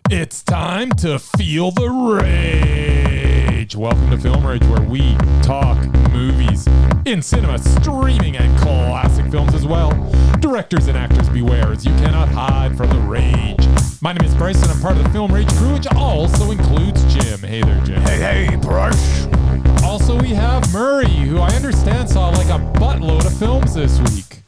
It's time to feel the rage. Welcome to Film Rage, where we talk movies in cinema, streaming, and classic films as well. Directors and actors beware, as you cannot hide from the rage. My name is Bryce, and I'm part of the Film Rage crew, which also includes Jim. Hey there, Jim. Hey, Bryce. Also, we have Murray, who I understand saw like a buttload of films this week.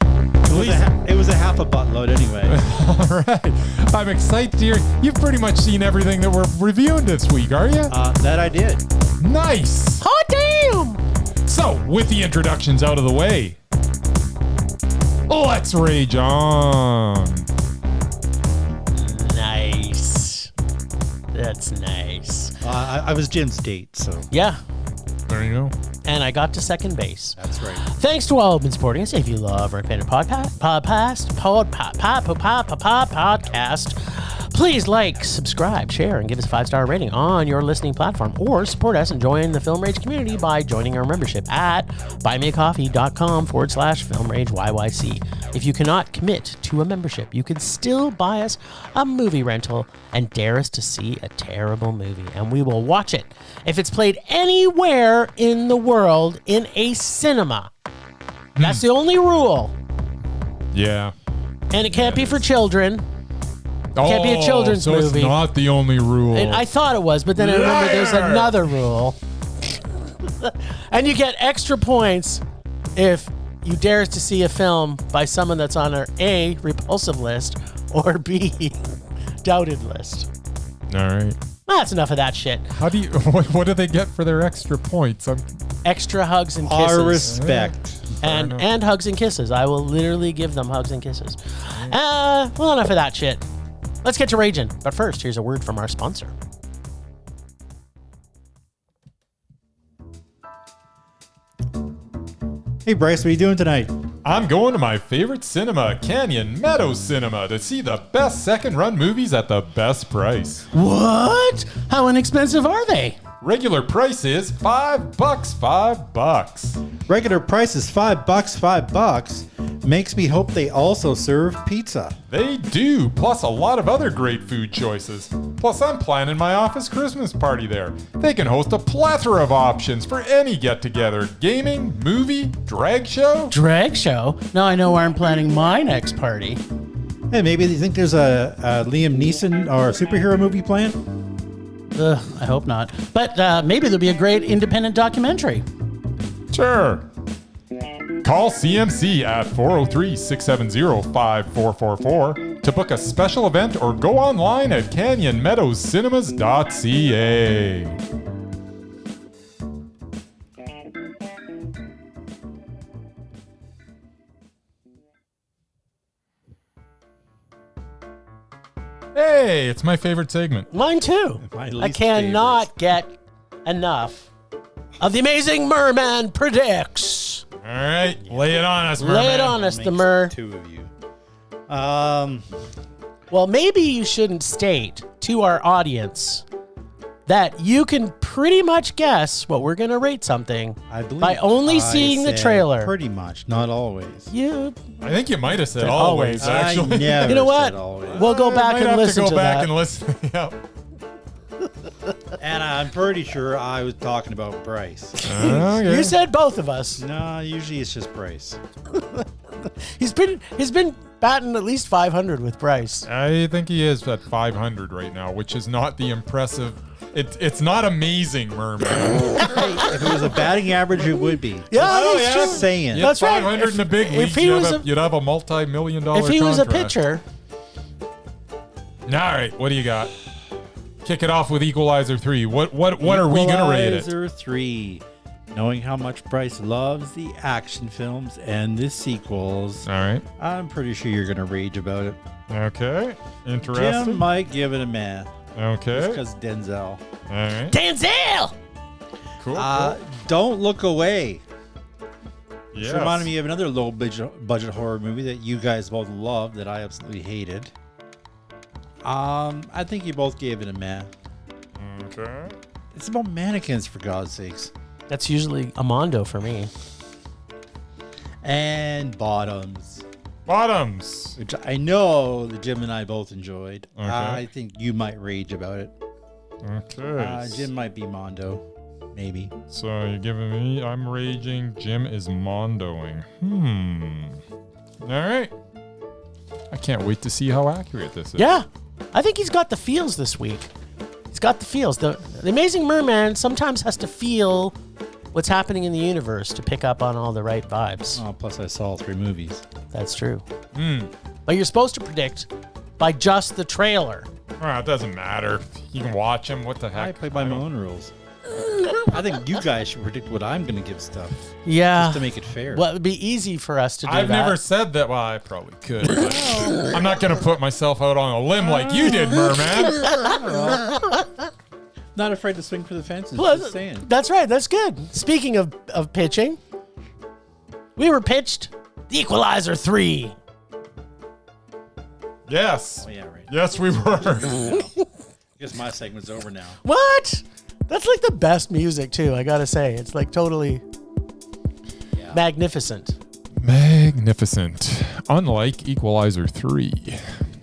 It was a half a buttload anyway. All right. I'm excited to hear. You've pretty much seen everything that we're reviewing this week, are you? That I did. Nice. Hot damn. So, with the introductions out of the way, let's rage on. Nice. That's nice. I was Jim's date, so. Yeah. There you go. And I got to second base. That's right. Thanks to all who've been supporting us. If you love our independent podcast, please like, subscribe, share, and give us a 5-star rating on your listening platform, or support us and join the Film Rage community by joining our membership at buymeacoffee.com/FilmRageYYC. If you cannot commit to a membership, you can still buy us a movie rental and dare us to see a terrible movie, and we will watch it if it's played anywhere in the world in a cinema. That's the only rule. Yeah. And it can't be for children. Can't be a children's so movie. It's not the only rule. And I thought it was, but then I remember there's another rule. And you get extra points if you dare to see a film by someone that's on an A, repulsive list, or B, doubted list. All right. That's enough of that shit. How do you? What do they get for their extra points? Extra hugs and kisses. Our respect. And hugs and kisses. I will literally give them hugs and kisses. Well, enough of that shit. Let's get to raging. But first, here's a word from our sponsor. Hey, Bryce, what are you doing tonight? I'm going to my favorite cinema, Canyon Meadows Cinema, to see the best second-run movies at the best price. What? How inexpensive are they? Regular price is $5, $5. Regular price is $5. Makes me hope they also serve pizza. They do, plus a lot of other great food choices. Plus, I'm planning my office Christmas party there. They can host a plethora of options for any get-together. Gaming, movie, drag show. Drag show? Now I know where I'm planning my next party. Hey, maybe you think there's a Liam Neeson or a superhero movie planned? I hope not. But maybe there'll be a great independent documentary. Sure. Call CMC at 403-670-5444 to book a special event, or go online at canyonmeadowscinema.ca. Hey, it's my favorite segment. Mine too. My I least cannot get enough of the Amazing Murman Predicts. All right, lay it on us, Murman. Lay it on us, the Mur. Two of you. Well, maybe you shouldn't state to our audience that you can pretty much guess what we're going to rate something I believe by only I seeing the said trailer. Pretty much, not always. You I think you might have said Said always, always. actually. I never You know what? said always. We'll go back might and have listen to to go back that. and listen. Yep. And I'm pretty sure I was talking about Bryce. Okay. You said both of us. No, usually it's just Bryce. He's been batting at least 500 with Bryce. I think he is at 500 right now, which is not the impressive. It's not amazing, Merman. If it was a batting average, it would be. Yeah, Just saying. You That's had right. 500 in the big If leagues, he was you'd have a multi-million-dollar If he was a contract. pitcher, All right, what do you got? Kick it off with Equalizer 3. What are we gonna rate it? Equalizer 3. Knowing how much Bryce loves the action films and the sequels, All right. I'm pretty sure you're gonna rage about it. Okay. Jim Interesting. might give it a man. Okay. Because Denzel. All right. Denzel! Cool. Don't Look Away. Yes. Which reminded me of another low budget horror movie that you guys both loved that I absolutely hated. I think you both gave it a man. Okay. It's about mannequins, for God's sakes. That's usually a mondo for me. And bottoms. Bottoms. which I know that Jim and I both enjoyed. Okay. I think you might rage about it. Okay. Jim might be Mondo, maybe. So you're giving me, I'm raging, Jim is mondoing. All right. I can't wait to see how accurate this is. Yeah, I think he's got the feels this week. He's got the feels. The Amazing Murman sometimes has to feel what's happening in the universe to pick up on all the right vibes. Oh, plus I saw all 3 movies. That's true. But you're supposed to predict by just the trailer. It doesn't matter. You can watch them. What the heck? I play by my own rules. I think you guys should predict what I'm going to give stuff. Yeah. Just to make it fair. Well, it would be easy for us to do I've that. never said that. Well, I probably could. But I'm not going to put myself out on a limb like you did, Merman. Not afraid to swing for the fences. Well, Just saying. That's right. That's good. Speaking of pitching, we were pitched the Equalizer 3. Yes. Oh, yeah, right. Yes, we were. Guess my segment's over now. What? That's like the best music, too, I gotta say. It's like totally magnificent. Magnificent. Unlike Equalizer 3.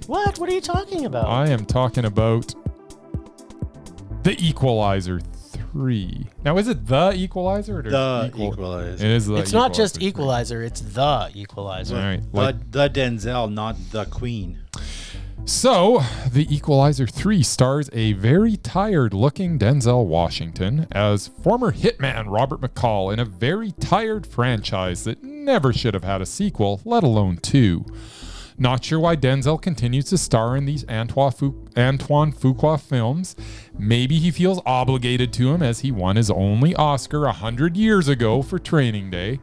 What? What are you talking about? I am talking about the Equalizer 3. Now, is it the Equalizer? Or The Equalizer. It is the It's not just 3. Equalizer, it's the Equalizer. All right. The Denzel, not the Queen. So, The Equalizer 3 stars a very tired-looking Denzel Washington as former hitman Robert McCall in a very tired franchise that never should have had a sequel, let alone 2. Not sure why Denzel continues to star in these Antoine Fuqua films. Maybe he feels obligated to him as he won his only Oscar 100 years ago for Training Day.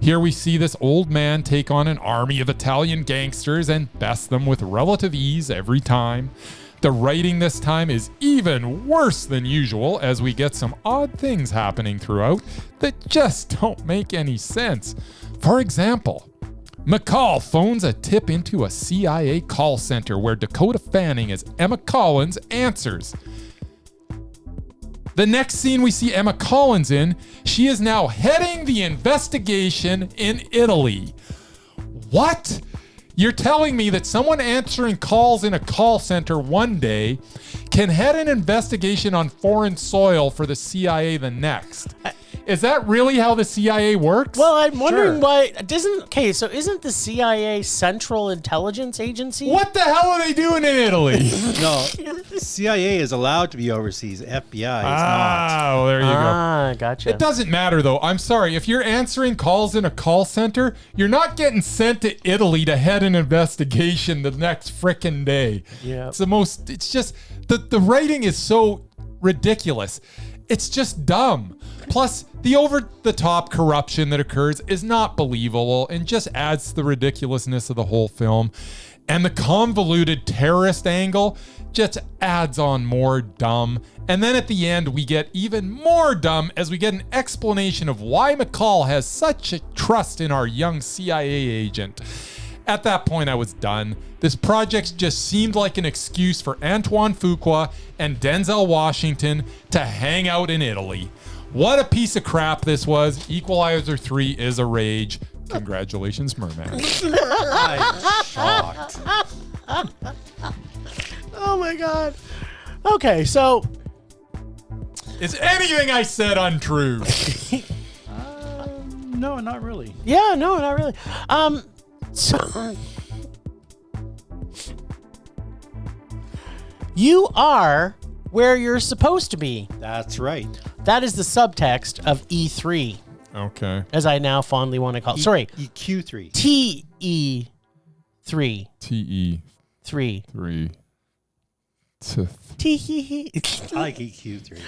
Here we see this old man take on an army of Italian gangsters and best them with relative ease every time. The writing this time is even worse than usual as we get some odd things happening throughout that just don't make any sense. For example, McCall phones a tip into a CIA call center where Dakota Fanning as Emma Collins answers. The next scene we see Emma Collins in, she is now heading the investigation in Italy. What? You're telling me that someone answering calls in a call center one day can head an investigation on foreign soil for the CIA the next? Is that really how the CIA works? Well, I'm wondering why isn't the CIA Central Intelligence Agency? What the hell are they doing in Italy? No, CIA is allowed to be overseas. FBI is not. Well, there you go. Gotcha. It doesn't matter, though. I'm sorry. If you're answering calls in a call center, you're not getting sent to Italy to head an investigation the next frickin' day. Yeah. It's just, the writing is so ridiculous. It's just dumb. Plus, the over-the-top corruption that occurs is not believable and just adds to the ridiculousness of the whole film. And the convoluted terrorist angle just adds on more dumb. And then at the end, we get even more dumb as we get an explanation of why McCall has such a trust in our young CIA agent. At that point, I was done. This project just seemed like an excuse for Antoine Fuqua and Denzel Washington to hang out in Italy. What a piece of crap this was. Equalizer 3 is a rage. Congratulations, Merman. I'm shocked. Oh my God. Okay, so Is anything I said untrue? No, not really. yeah, no, not really. So you are where you're supposed to be. That's right. That is the subtext of E3, Okay. as I now fondly want to call it. Sorry, EQ3. TE3. TE 3. 3. Tee. I like EQ3.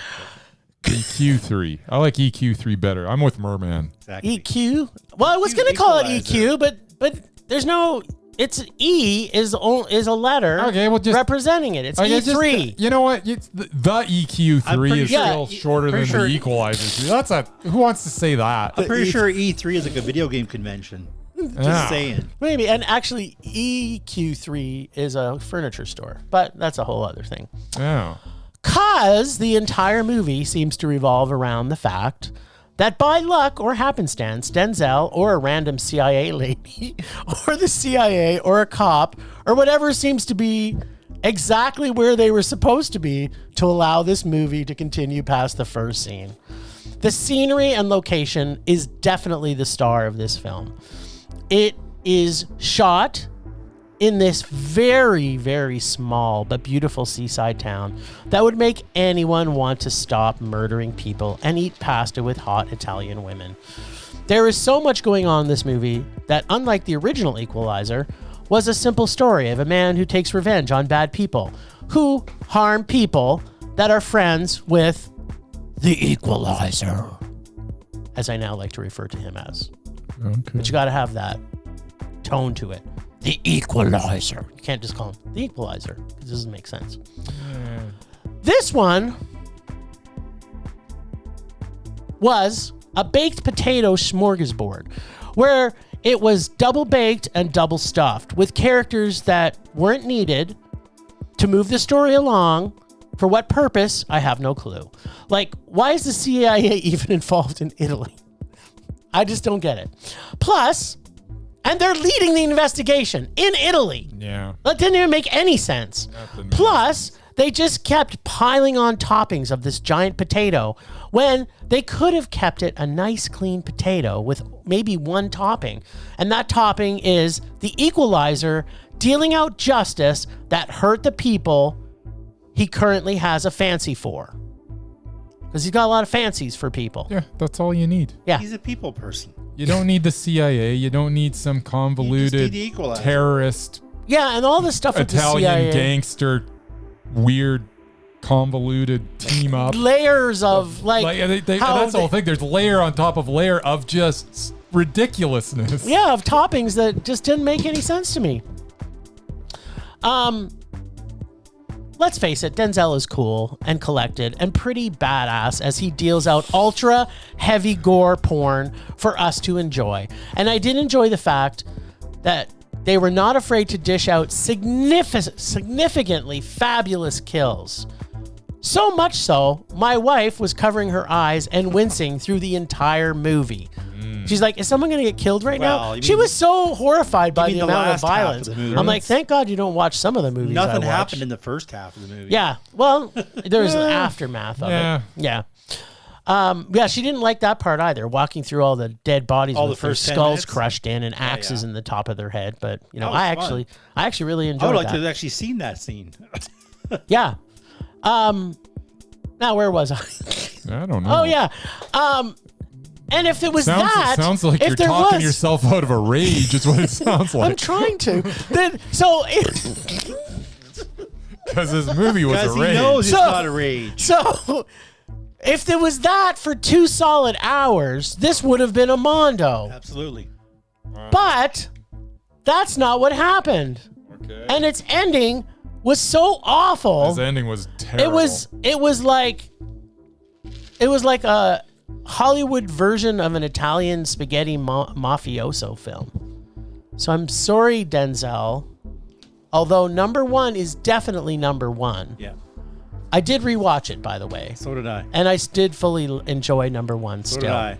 EQ3. I like EQ3 better. I'm with Merman. Exactly. EQ. Well, I was going to call it Equalizer. EQ, but there's no. It's E is a letter. Okay, well, just representing it. It's okay, E3. you know what? It's the EQ3 pretty is sure- still shorter than pretty sure- the Equalizer 3. That's who wants to say that? I'm pretty sure E3 is like a video game convention. Just Yeah. saying. Maybe, and actually EQ3 is a furniture store, but that's a whole other thing. Yeah. Cause the entire movie seems to revolve around the fact that by luck or happenstance, Denzel or a random CIA lady or the CIA or a cop or whatever seems to be exactly where they were supposed to be to allow this movie to continue past the first scene. The scenery and location is definitely the star of this film. It is shot in this very, very small but beautiful seaside town that would make anyone want to stop murdering people and eat pasta with hot Italian women. There is so much going on in this movie that, unlike the original Equalizer, was a simple story of a man who takes revenge on bad people who harm people that are friends with the Equalizer, as I now like to refer to him as. Okay. But you got to have that tone to it. The Equalizer. You can't just call him the Equalizer. It doesn't make sense. This one was a baked potato smorgasbord where it was double baked and double stuffed with characters that weren't needed to move the story along. For what purpose? I have no clue. Like, why is the CIA even involved in Italy? I just don't get it. Plus, and they're leading the investigation in Italy. Yeah. That didn't even make any sense. Plus, they just kept piling on toppings of this giant potato when they could have kept it a nice clean potato with maybe one topping. And that topping is the Equalizer dealing out justice that hurt the people he currently has a fancy for. Because he's got a lot of fancies for people. Yeah, that's all you need. Yeah. He's a people person. You don't need the CIA. You don't need some convoluted the Equalizer. terrorist Yeah, and all this stuff with the Italian CIA. gangster, weird, convoluted team up. Layers of, like how that's the whole thing. There's layer on top of layer of just ridiculousness. Yeah, of toppings that just didn't make any sense to me. Let's face it, Denzel is cool and collected and pretty badass as he deals out ultra heavy gore porn for us to enjoy. And I did enjoy the fact that they were not afraid to dish out significantly fabulous kills. So much so, my wife was covering her eyes and wincing through the entire movie. She's like, is someone going to get killed right now? She was so horrified by the amount of violence. I'm like, thank God you don't watch some of the movies Nothing I watch. happened in the first half of the movie. Yeah. Well, there's an aftermath of it. Yeah. She didn't like that part either, walking through all the dead bodies with their skulls crushed in and axes in the top of their head. But, you know, I actually really enjoyed that. I would like to have actually seen that scene. Yeah. Now, where was I? I don't know. Oh, yeah. And if it was it sounds like you're talking yourself out of a rage. Is what it sounds like. I'm trying to. Because this movie was a rage. He knows it's not a rage. So, if there was that for 2 solid hours, this would have been a mondo. Absolutely. But that's not what happened. Okay. And its ending was so awful. His ending was terrible. It was like a Hollywood version of an Italian spaghetti mafioso film. So I'm sorry, Denzel. Although number one is definitely number one. Yeah. I did rewatch it, by the way. So did I. And I did fully enjoy number one So still. did I.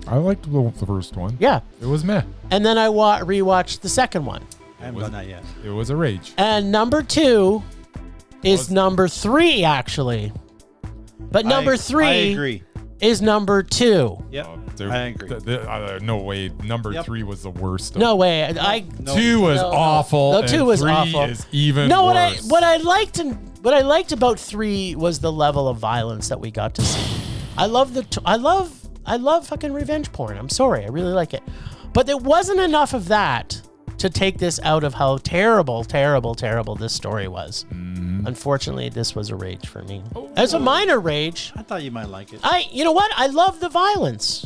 I liked the first one. Yeah. It was meh. And then I rewatched the second one. I haven't done that yet. It was a rage. And number two is number three, actually. But number three I agree. is number two. Yep. I agree. No way. Number 3 was the worst. No way. 2 was awful. No, 2 was 3 awful. is even no, worse. what I liked about 3 was the level of violence that we got to see. I love fucking revenge porn. I'm sorry. I really like it. But there wasn't enough of that to take this out of how terrible, terrible, terrible this story was. Unfortunately, this was a rage for me. As a minor rage. I thought you might like it. You know what? I love the violence.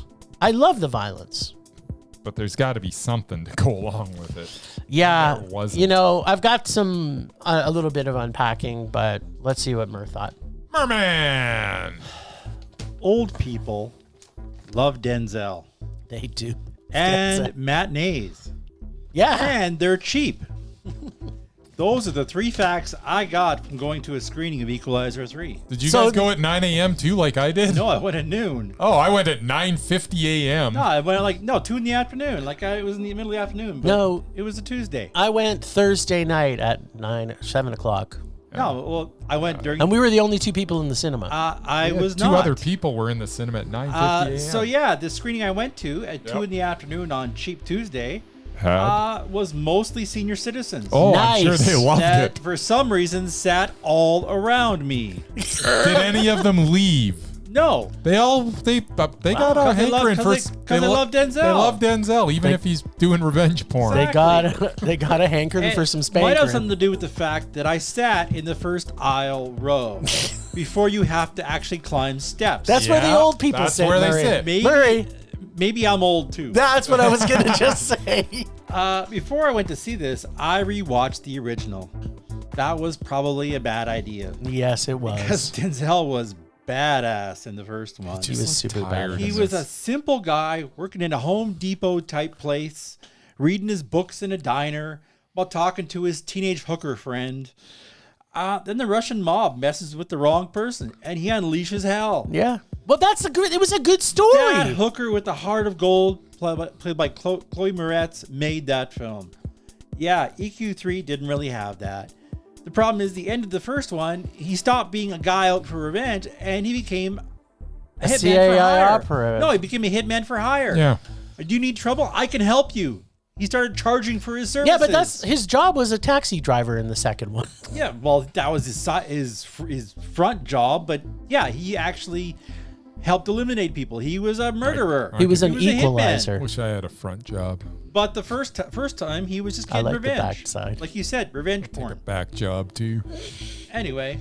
But there's got to be something to go along with it. Yeah. There wasn't. You know, I've got a little bit of unpacking, but let's see what Mur thought. Merman! Old people love Denzel. They do. And matinees. Yeah. And they're cheap. those are the 3 facts I got from going to a screening of Equalizer 3. Did you guys go at 9 a.m. too, like I did? No, I went at noon. Oh, I went at 9:50 a.m. No, I went at 2 in the afternoon. Like it was in the middle of the afternoon. But No. it was a Tuesday. I went Thursday night at 7 o'clock. No, well, I went during. And we were the only 2 people in the cinema. I was Two not. other people were in the cinema at 9:50 a.m. So yeah, the screening I went to at 2 in the afternoon on Cheap Tuesday was mostly senior citizens. Oh, I'm sure Nice. they loved That it. for some reason sat all around me. Did any of them leave? No. They got a 'Cause they love- hankering for. 'cause they love Denzel. They love Denzel, even if he's doing revenge porn. They Exactly. got a hankering It for some might have spankering. something to do with the fact that I sat in the first aisle row before you have to actually climb steps. That's where the Yeah, old people that's sit. where they Murray. sit. Murray, Maybe I'm old too. that's what I was gonna just say. Before I went to see this, I rewatched the original. That was probably a bad idea Yes, it because was. Denzel was badass in the first one. He was super bad. He was a simple guy working in a Home Depot type place, reading his books in a diner while talking to his teenage hooker friend. Then the Russian mob messes with the wrong person and he unleashes hell. Yeah. Well, it was a good story. That hooker with the heart of gold, played by Chloe Moretz, made that film. Yeah, EQ3 didn't really have that. The problem is the end of the first one, he stopped being a guy out for revenge and he became a hitman CIA for hire. operative. No, he became a hitman for hire. Yeah. Do you need trouble? I can help you. He started charging for his services. Yeah, but that's his job was a taxi driver in the second one. Yeah, well, that was his front job, but yeah, he actually helped eliminate people. He was a murderer. He was an a hitman. equalizer. Wish I had a front job. But the first time, he was just I getting like the revenge. backside. Like you said, revenge A porn. back job too. Anyway,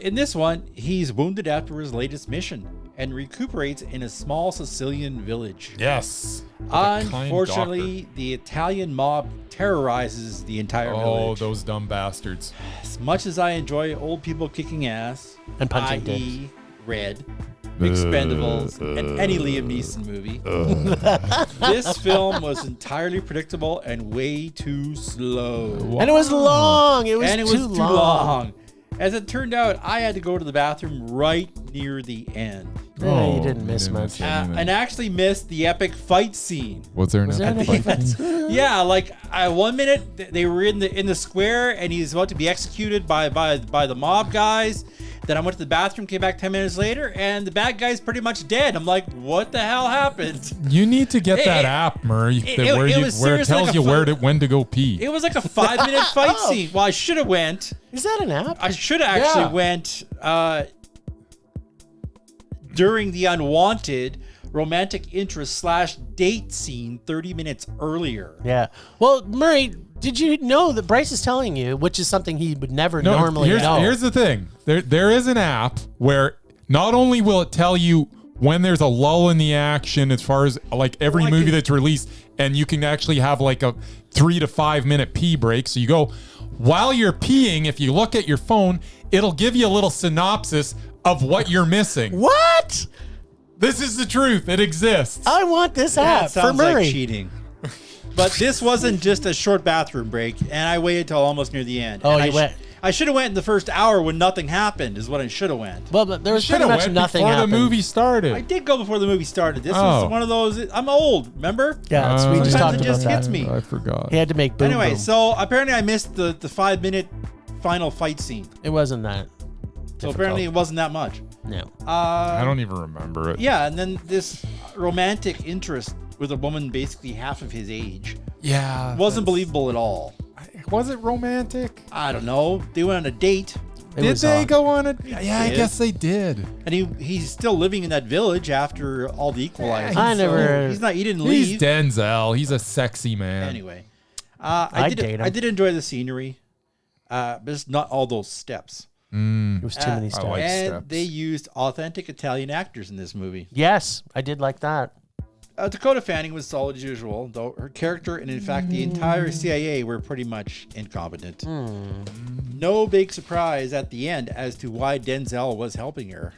in this one, he's wounded after his latest mission and recuperates in a small Sicilian village. Yes. With a kind Unfortunately, the Italian mob terrorizes the entire doctor. village. Those dumb bastards. As much as I enjoy old people kicking ass, And punching i.e. Red, Expendables, and any Liam Neeson movie, this film was entirely predictable and way too slow. And it was long. It was too long. long. As it turned out, I had to go to the bathroom right near the end. Yeah, you didn't miss much. And actually missed the epic fight scene. Was there an Was there an epic epic fight? Yeah, like 1 minute they were in the square and he's about to be executed by the mob guys. Then I went to the bathroom, came back 10 minutes later, and the bad guy's pretty much dead. I'm like, what the hell happened? You need to get that app, Murray, where it seriously tells like you a when to go pee. It was like a 5-minute fight scene. Well, I should have went. Is that an app? I should have actually went during the unwanted romantic interest / date scene 30 minutes earlier. Yeah. Well, Murray, did you know that Bryce is telling you, which is something he would never normally know? Here's the thing. There is an app where not only will it tell you when there's a lull in the action as far as like every movie that's released, and you can actually have like a 3 to 5 minute pee break. So you go, while you're peeing, if you look at your phone, it'll give you a little synopsis of what you're missing. What? This is the truth. It exists. I want this That app for sounds Murray. like cheating. But this wasn't just a short bathroom break, and I waited till almost near the end. Oh, and you went. I should have went in the first hour when nothing happened. Is what I should have went. Well, but there was pretty Should've much went nothing before happened. the movie started. I did go before the movie started. This Oh. was one of those. I'm old. Remember? Yeah, we just Sometimes talked it about just that. hits me. I forgot. He had to make boom Anyway, boom. so apparently I missed the 5-minute final fight scene. It wasn't that. So apparently it wasn't that much. No. I don't even remember it. Yeah, and then this romantic interest with a woman basically half of his age Yeah. wasn't believable at all. Was it romantic? I don't know. They went on a date, It Did was they odd. go on it? Yeah, I did. guess they did. and he's still living in that village after all the Equalizers. I never- He's not. He didn't He's leave. Denzel. He's a sexy man. Anyway, I'd date him. I did enjoy the scenery, but it's not all those steps. It was too many I steps. like and steps. they used authentic Italian actors in this movie. Yes, I did like that. Dakota Fanning was solid as usual, though her character and in fact the entire CIA were pretty much incompetent. No big surprise at the end as to why Denzel was helping her.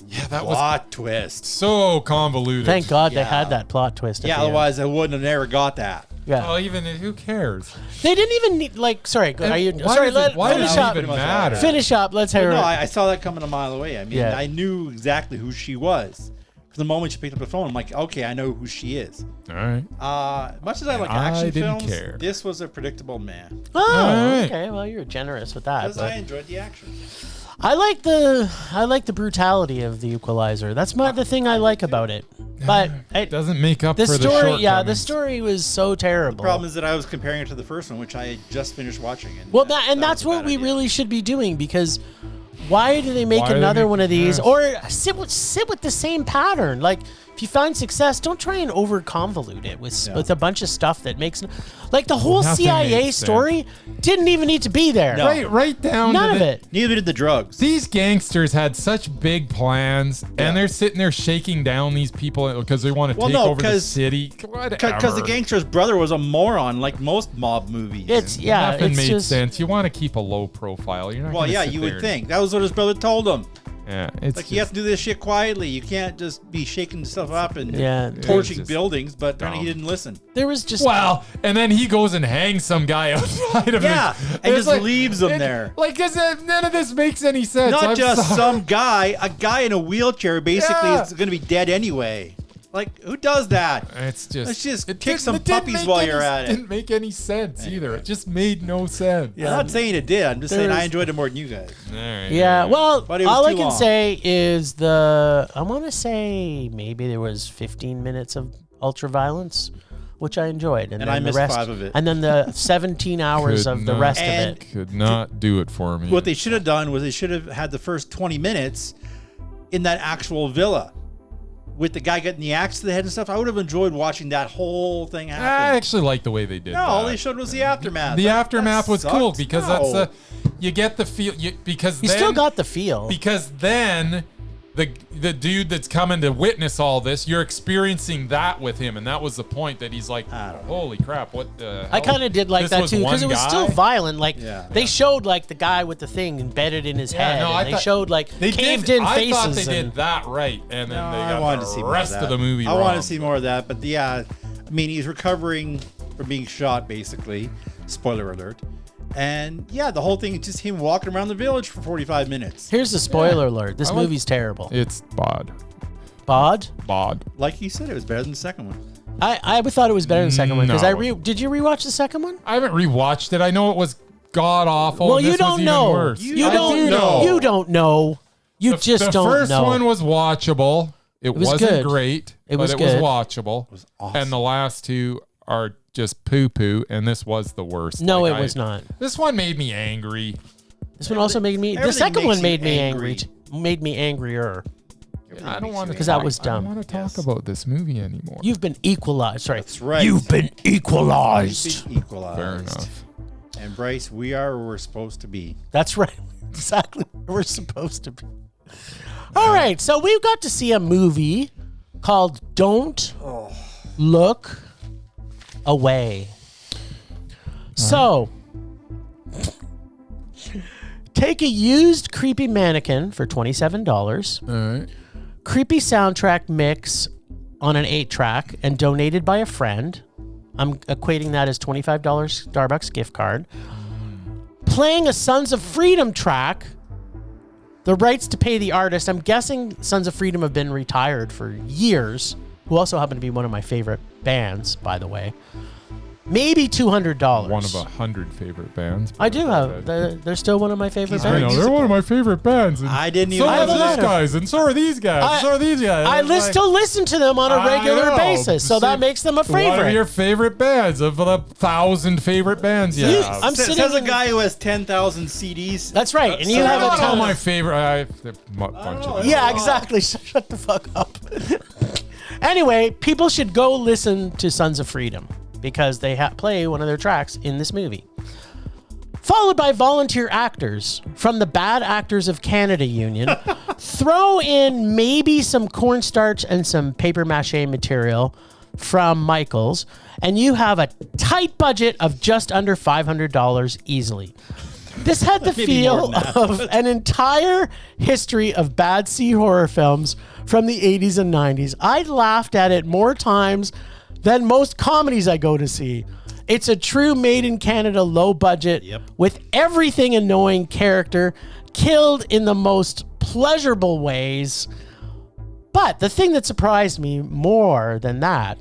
Yeah, that was Plot twist. so convoluted. Thank God they Yeah. had that plot twist. At Yeah, the end. otherwise I wouldn't have never got that. Yeah. Well, even who cares? They didn't even need, like, sorry, are you, Why sorry, does let, finish it up. even matter? Finish up, let's hear No, it. I saw that coming a mile away. I mean, Yeah. I knew exactly who she was. From the moment she picked up the phone, I'm like, okay, I know who she is. All right. Much as I like I action didn't films, care. this was a predictable man. Oh, Alright. okay, well, you're generous with that. Because But I enjoyed the action. I like the brutality of the Equalizer. That's the thing I like about it. But It doesn't make up the for the story, shortcomings. the story was so terrible. Problem is that I was comparing it to the first one, which I had just finished watching. And Well, that that's was a what bad we idea. really should be doing, because why do they make Why do they another make- one of these? yes. Or sit with the same pattern. Like, if you find success, don't try and over convolute it with a bunch of stuff that makes, like, the whole Nothing CIA makes sense. story didn't even need to be there. No. Right down None to of the- it. Neither did the drugs. These gangsters had such big plans, and they're sitting there shaking down these people because they want to Well, take no, over the 'cause- city. Because the gangster's brother was a moron, like most mob movies. Nothing it's made just, sense. You want to keep a low profile. You're not. Well, gonna yeah, sit you there would and- think. That was what his brother told him. Yeah, it's Like, you have to do this shit quietly. You can't just be shaking stuff up and torching just buildings, but apparently he dumb. didn't listen. there was just Well, and then he goes and hangs some guy outside of Yeah, his, and it's just leaves him there. Like, cause none of this makes any sense. Not I'm just sorry. some guy, a guy in a wheelchair basically Yeah. is going to be dead anyway. Like, who does that? It's just. Let's just it kick didn't- some it didn't puppies make while any- you're at it. Didn't make any sense either. It just made no sense. I'm not saying it did. I'm just saying There's- I enjoyed it more than you guys. All right, Yeah, all right. well, But it was all I too can long. say is I want to say maybe there was 15 minutes of ultra violence, which I enjoyed, And then I the missed rest, 5 of it. and then the 17 hours Could of the not- rest of And- it. Could not do it for me. What they should have done was they should have had the first 20 minutes in that actual villa with the guy getting the axe to the head and stuff. I would have enjoyed watching that whole thing I happen. actually like the way they did. No, all that. they showed was the aftermath. The That aftermath was sucked. cool because No. that's you get the feel because You then, still got the feel. because then the dude that's coming to witness all this, you're experiencing that with him, and that was the point that he's like, I don't know. holy crap, what the I hell? kind of did like This that was too, because one it was still guy? violent. Like Yeah. they showed like the guy with the thing embedded in his head, no, I and they thought- showed like They caved did, in I faces. thought they did and, that right, and then No, they I got wanted the to see more of rest that. of the movie I wrong. wanted to see more of that, but yeah, I mean, he's recovering from being shot, basically. Spoiler alert. And yeah, the whole thing is just him walking around the village for 45 minutes. Here's the spoiler alert: this I like- movie's terrible. It's bod. Bod. Like you said, it was better than the second one. I thought it was better than the second one because No. did you rewatch the second one? I haven't rewatched it. I know it was god awful. Well, and you this was don't even know. worse. You I don't do know. You don't know. You just the don't first know. one was watchable. It was wasn't good. great, It was but it was good. watchable. was awesome. And the last two are just poo poo, and this was the worst. No, Like, it was not. This one made me angry. This one also made me. The everything second one makes made you me angry. angry. Made me angrier. I don't want to 'Cause that was I dumb. don't want to talk Yes. about this movie anymore. You've been equalized. Sorry. That's right. You've been equalized. Been equalized. Fair enough. And Bryce, we are where we're supposed to be. That's right. Exactly where we're supposed to be. All right. So we've got to see a movie called Don't Look Away. So, take a used creepy mannequin for $27, All right. creepy soundtrack mix on an 8-track, and donated by a friend. I'm equating that as $25 Starbucks gift card. Playing a Sons of Freedom track. The rights to pay the artist. I'm guessing Sons of Freedom have been retired for years. Who also happen to be one of my favorite bands, by the way. Maybe $200. One of 100 favorite bands. I do have. They're still one of my favorite He's I bands. know musical. they're one of my favorite bands. And I didn't so even are know that. these guys, and so are these guys, and so are these guys. I It's like, still listen to them on a I regular know. basis, so that makes them a One of favorite. your favorite bands of the 1,000 favorite bands you You- have. I'm Says sitting a in- guy who has 10,000 CDs. That's right, and you They're have a not all ton. my Of, favorite. I bunch of them. yeah, exactly. Shut the fuck up. Anyway, people should go listen to Sons of Freedom because they play one of their tracks in this movie. Followed by volunteer actors from the Bad Actors of Canada Union. Throw in maybe some cornstarch and some paper mache material from Michaels, and you have a tight budget of just under $500 easily. This had the Maybe more feel than that. of an entire history of bad C horror films from the 80s and 90s. I laughed at it more times than most comedies I go to see. It's a true made in Canada low budget with everything annoying character killed in the most pleasurable ways. But the thing that surprised me more than that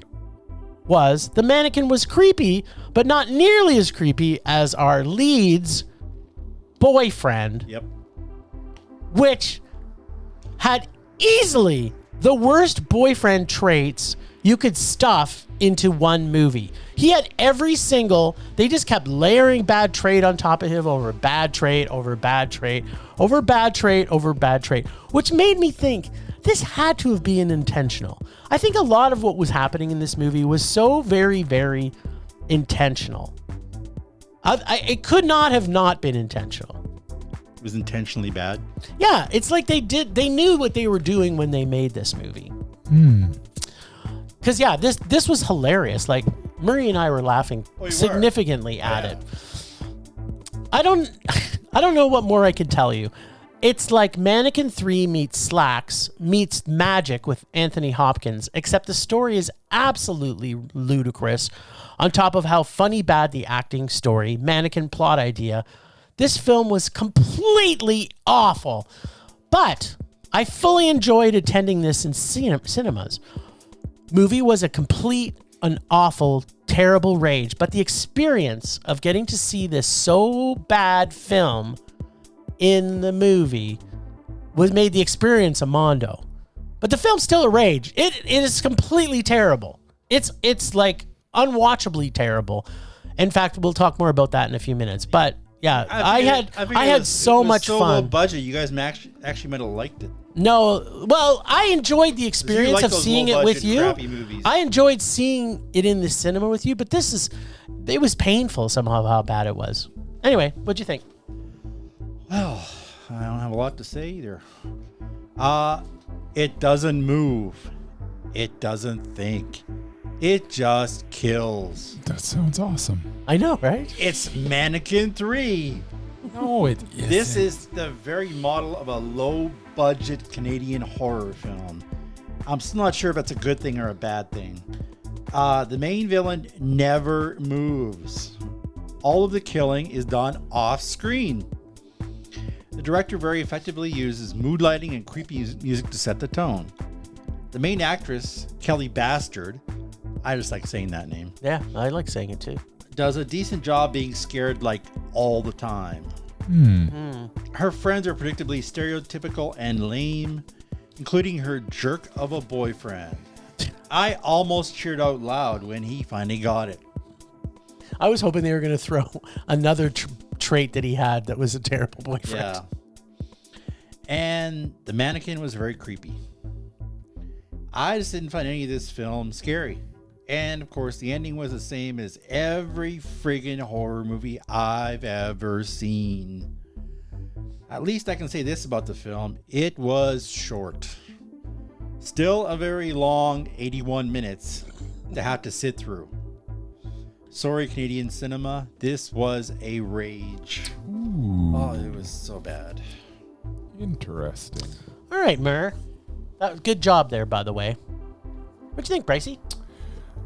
was the mannequin was creepy, but not nearly as creepy as our lead's boyfriend. Yep. Which had easily the worst boyfriend traits you could stuff into one movie. He had every single, they just kept layering bad trait on top of him over bad trait, over bad trait, over bad trait, over bad trait, which made me think this had to have been intentional. I think a lot of what was happening in this movie was so very, very intentional. It could not have not been intentional. It was intentionally bad. Yeah, it's like they knew what they were doing when they made this movie. Because this was hilarious. Like Murray and I were laughing significantly at it. I don't know what more I can tell you. It's like Mannequin 3 meets Slacks meets Magic with Anthony Hopkins, except the story is absolutely ludicrous. On top of how funny bad the acting, story, mannequin plot idea, this film was completely awful. But I fully enjoyed attending this in cinemas. Movie was a complete, an awful, terrible rage, but the experience of getting to see this so bad film in the movie made the experience a mondo. But the film's still a rage. It is completely terrible. It's like unwatchably terrible. In fact, we'll talk more about that in a few minutes. But yeah, I had so much fun. Low budget, you guys actually might have liked it. No, well, I enjoyed the experience of seeing it with you. I enjoyed seeing it in the cinema with you, but it was painful somehow how bad it was. Anyway, what'd you think? Well, I don't have a lot to say either. It doesn't move. It doesn't think. It just kills. That sounds awesome. I know, right? It's Mannequin 3. No, it isn't. This is the very model of a low-budget Canadian horror film. I'm still not sure if that's a good thing or a bad thing. The main villain never moves. All of the killing is done off-screen. The director very effectively uses mood lighting and creepy music to set the tone. The main actress, Kelly Bastard, I just like saying that name. Yeah, I like saying it too. Does a decent job being scared like all the time. Her friends are predictably stereotypical and lame, including her jerk of a boyfriend. I almost cheered out loud when he finally got it. I was hoping they were going to throw another trait that he had that was a terrible boyfriend. Yeah. And the mannequin was very creepy. I just didn't find any of this film scary. And of course, the ending was the same as every friggin' horror movie I've ever seen. At least I can say this about the film. It was short. Still a very long 81 minutes to have to sit through. Sorry, Canadian cinema. This was a rage. Ooh. Oh, it was so bad. Interesting. All right, Mur. That was good job there, by the way. What'd you think, Brycey?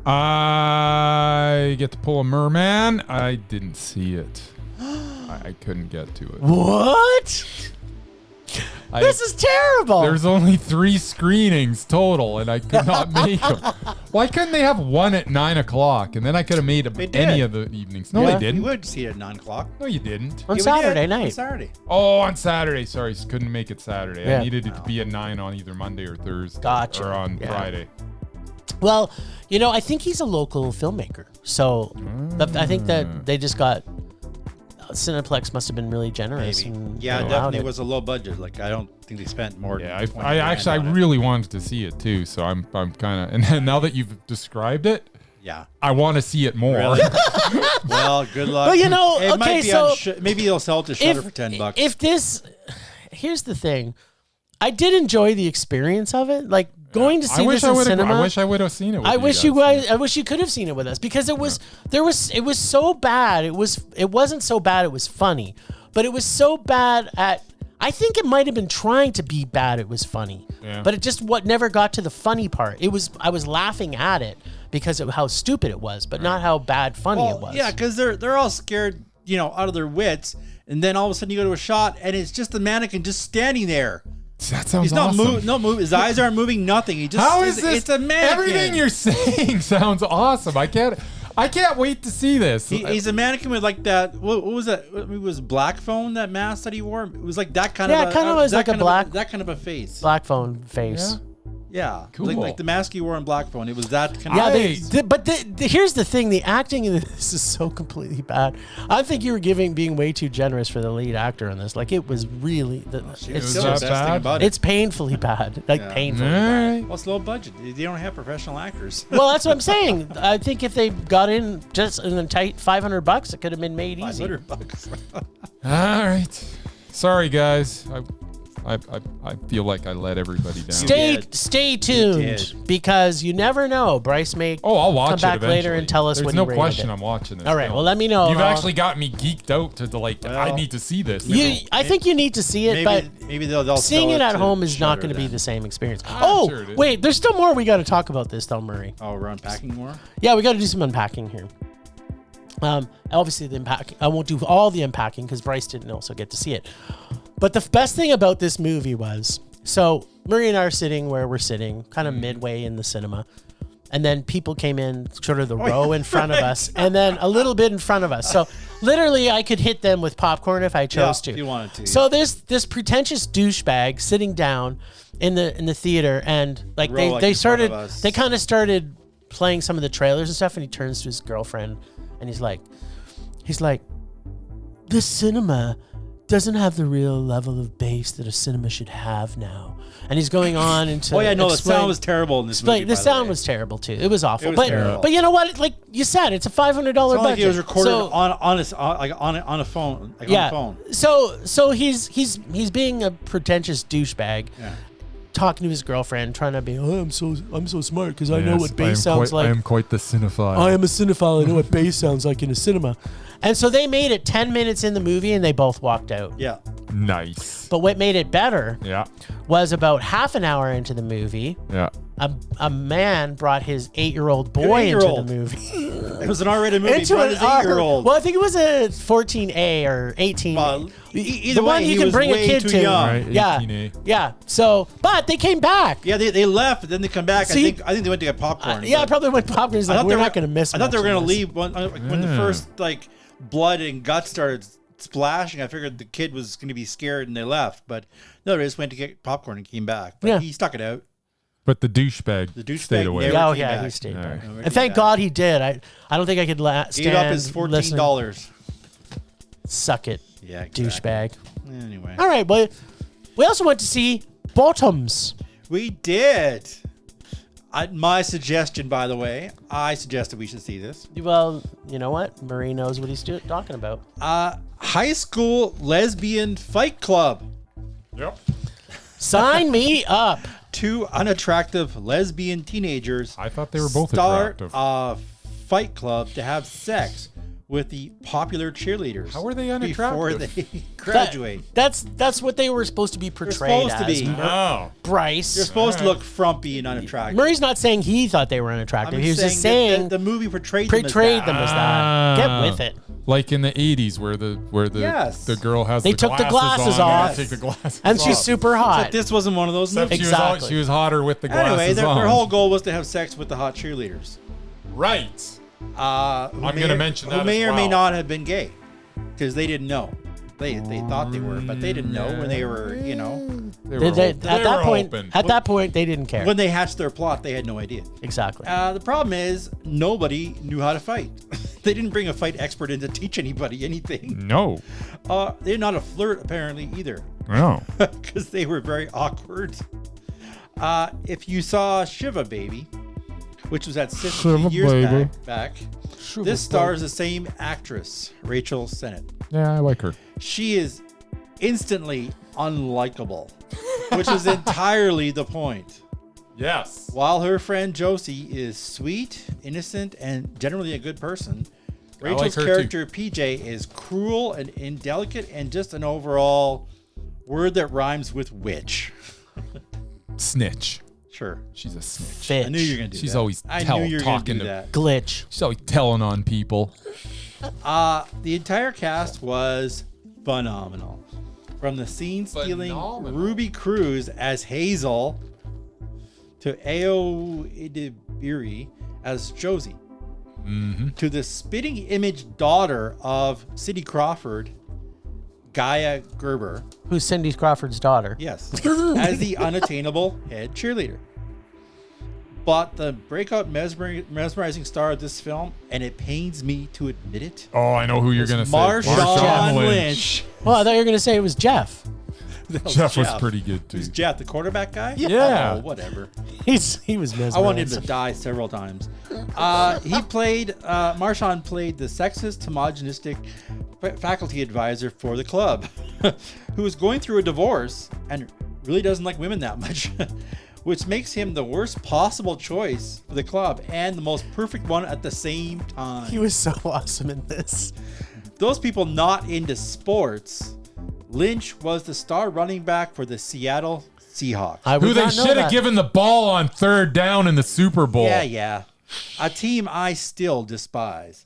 I get to pull a merman. I didn't see it. I couldn't get to it. What? This is terrible. There's only 3 screenings total, and I could not make them. Why couldn't they have one at 9 o'clock, and then I could have made any of the evenings? No, they didn't. You would see it at 9 o'clock. No, you didn't. On Saturday night. On Saturday. Oh, on Saturday. Sorry, couldn't make it Saturday. Yeah. I needed it to be at 9 on either Monday or Thursday. Gotcha. Or on Friday. Well, I think he's a local filmmaker. So I think that they just got... Cineplex must have been really generous. And yeah, definitely was a low budget. Like, I don't think they spent more than $20,000 I on it. really wanted to see it too, so I'm kind of... And then now that you've described it, yeah, I want to see it more. Really? Well, good luck. Well, it might be on maybe they'll sell it to Shudder for $10. Here's the thing. I did enjoy the experience of it. Like, going to see this in cinema. I wish I would have seen it with I wish you could have seen it with us, because it was so bad. It wasn't so bad it was funny, but it was so bad I think it might have been trying to be bad it was funny. Yeah. But it just never got to the funny part. I was laughing at it because of how stupid it was, but not how bad funny it was. Yeah, because they're all scared, out of their wits, and then all of a sudden you go to a shot and it's just the mannequin just standing there. That sounds He's not awesome. moving. His eyes aren't moving. Nothing. He just. How is this? It's a mannequin. Everything you're saying sounds awesome. I can't wait to see this. He's a mannequin with like that. What was that? It was black phone. That mask that he wore. It was like that kind of. Yeah, it kind of was like a black. That kind of a face. Black phone face. Yeah, Cool. like the mask he wore in Black Phone. It was that kind of. Yeah, but here's the thing: the acting in this is so completely bad. I think you were being way too generous for the lead actor in this. Like it was really, it's still the best thing about it. It's painfully bad, painfully All bad. right. Well, it's low budget. They don't have professional actors. Well, that's what I'm saying. I think if they got in just in the tight $500, it could have been made easy. $500. All right. Sorry, guys. I feel like I let everybody down. Stay tuned because you never know. Bryce may I'll watch come it back later eventually. and tell us There's what no he rated question it. I'm watching this. All right, film. well, let me know. You've actually got me geeked out to I need to see this. I think you need to see it, but maybe they'll seeing sell it at to home is not Shudder going to be then. the same experience. sure it is. Wait, there's still more we got to talk about this, though, Murray. Oh, we're unpacking more. Yeah, we got to do some unpacking here. Obviously, the unpacking. I won't do all the unpacking because Bryce didn't also get to see it. But the best thing about this movie was, so Murray and I are sitting where we're sitting, kind of midway in the cinema. And then people came in sort of the row in front of us and then a little bit in front of us. So literally I could hit them with popcorn if I chose to. If you wanted to. So there's this pretentious douchebag sitting down in the theater and like Row, like they in front of started us. they kind of started playing some of the trailers and stuff, and he turns to his girlfriend and he's like this cinema doesn't have the real level of bass that a cinema should have now. And he's going on into The sound was terrible in this movie. the sound was terrible too. It was awful. It was terrible. But you know what? Like you said, it's a $500 It's budget. like it was recorded So- on a phone. On a phone. So he's being a pretentious douchebag, talking to his girlfriend, trying to be, I'm so smart because I know what bass sounds like. I am quite the cinephile. I am a cinephile. I know what bass sounds like in a cinema. And so they made it 10 minutes in the movie and they both walked out. Yeah. Nice. But what made it better Yeah. was about half an hour into the movie, Yeah. a man brought his 8-year-old boy into the movie. It was an R-rated movie. Into Brought an his 8-year-old. Well, I think it was a 14A or 18. Well, either the one way, you he can was bring a way kid too to. young. Right, Yeah. 18A. Yeah. So, but they came back. Yeah, they left, but then they come back. See? I think they went to get popcorn. Yeah, I but probably went popcorn. He's I like, thought we're they not going to miss I thought they were much going of to this. leave when the first blood and guts started splashing. I figured the kid was going to be scared and they left, but no, they just went to get popcorn and came back. But he stuck it out. But the douchebag stayed away. never Oh, came yeah, back. he stayed All there. right. Never And came thank back. God he did. I don't think I could stand Gave up his listening. $14. Suck it, Yeah, exactly. douchebag. Anyway, All right, well, we also went to see Bottoms. we did. My suggestion, by the way, I suggested we should see this. Well, you know what? Murray knows what he's talking about. High school lesbian fight club. Yep. Sign me up. Two unattractive lesbian teenagers. I thought they were both start attractive. a fight club to have sex with the popular cheerleaders. How are they before unattractive? they graduate? That's what they were supposed to be portrayed supposed to as. be. Oh. Bryce. They're supposed to look frumpy and unattractive. Murray's not saying he thought they were I'm unattractive. He was just saying that the movie portrayed them as that. Get with it. Like in the 80s where the Yes. the girl has They the took the glasses on, off. and they take the glasses And she's off. super hot. But this wasn't one of those Except movies. Exactly. she was hotter with the glasses Anyway, their on. whole goal was to have sex with the hot cheerleaders. Right. I'm going to mention that Who may as or may well. not have been gay, because they didn't know. They thought they were, but they didn't know when they were, They were At that point, they didn't care. when they hatched their plot, they had no idea. Exactly. The problem is nobody knew how to fight. They didn't bring a fight expert in to teach anybody anything. No. They're not a flirt apparently either, No. because they were very awkward. If you saw Shiva Baby, which was at 50 Shiva years Baby. back, this stars the same actress, Rachel Sennett. Yeah, I like her. She is instantly unlikable, which is entirely the point. Yes. While her friend Josie is sweet, innocent, and generally a good person, Rachel's her character PJ is cruel and indelicate and just an overall word that rhymes with witch. Snitch. Sure. She's a snitch. Fitch. I knew you were going to do She's that. always I knew you were gonna talking do to- that. Glitch. She's always telling on people. The entire cast was phenomenal. From the scene-stealing Phenomenal. Ruby Cruz as Hazel to Ao Idibiri as Josie to the spitting image daughter of Cindy Crawford, Gaia Gerber, Who's Cindy Crawford's daughter? yes, as the unattainable head cheerleader. But the breakout mesmerizing star of this film, and it pains me to admit it, Oh, I know who you're going to say. Marshawn Lynch. Well, I thought you were going to say it was Jeff. That Jeff was pretty good, too. Who's Jeff, the quarterback guy? Yeah. Oh, whatever. He was mesmerized. I wanted him to die several times. Marshawn played the sexist, homogenistic faculty advisor for the club, who was going through a divorce and really doesn't like women that much, which makes him the worst possible choice for the club and the most perfect one at the same time. He was so awesome in this. Those people not into sports, Lynch was the star running back for the Seattle Seahawks. I would Who they not know should have that. given the ball on third down in the Super Bowl. Yeah. A team I still despise.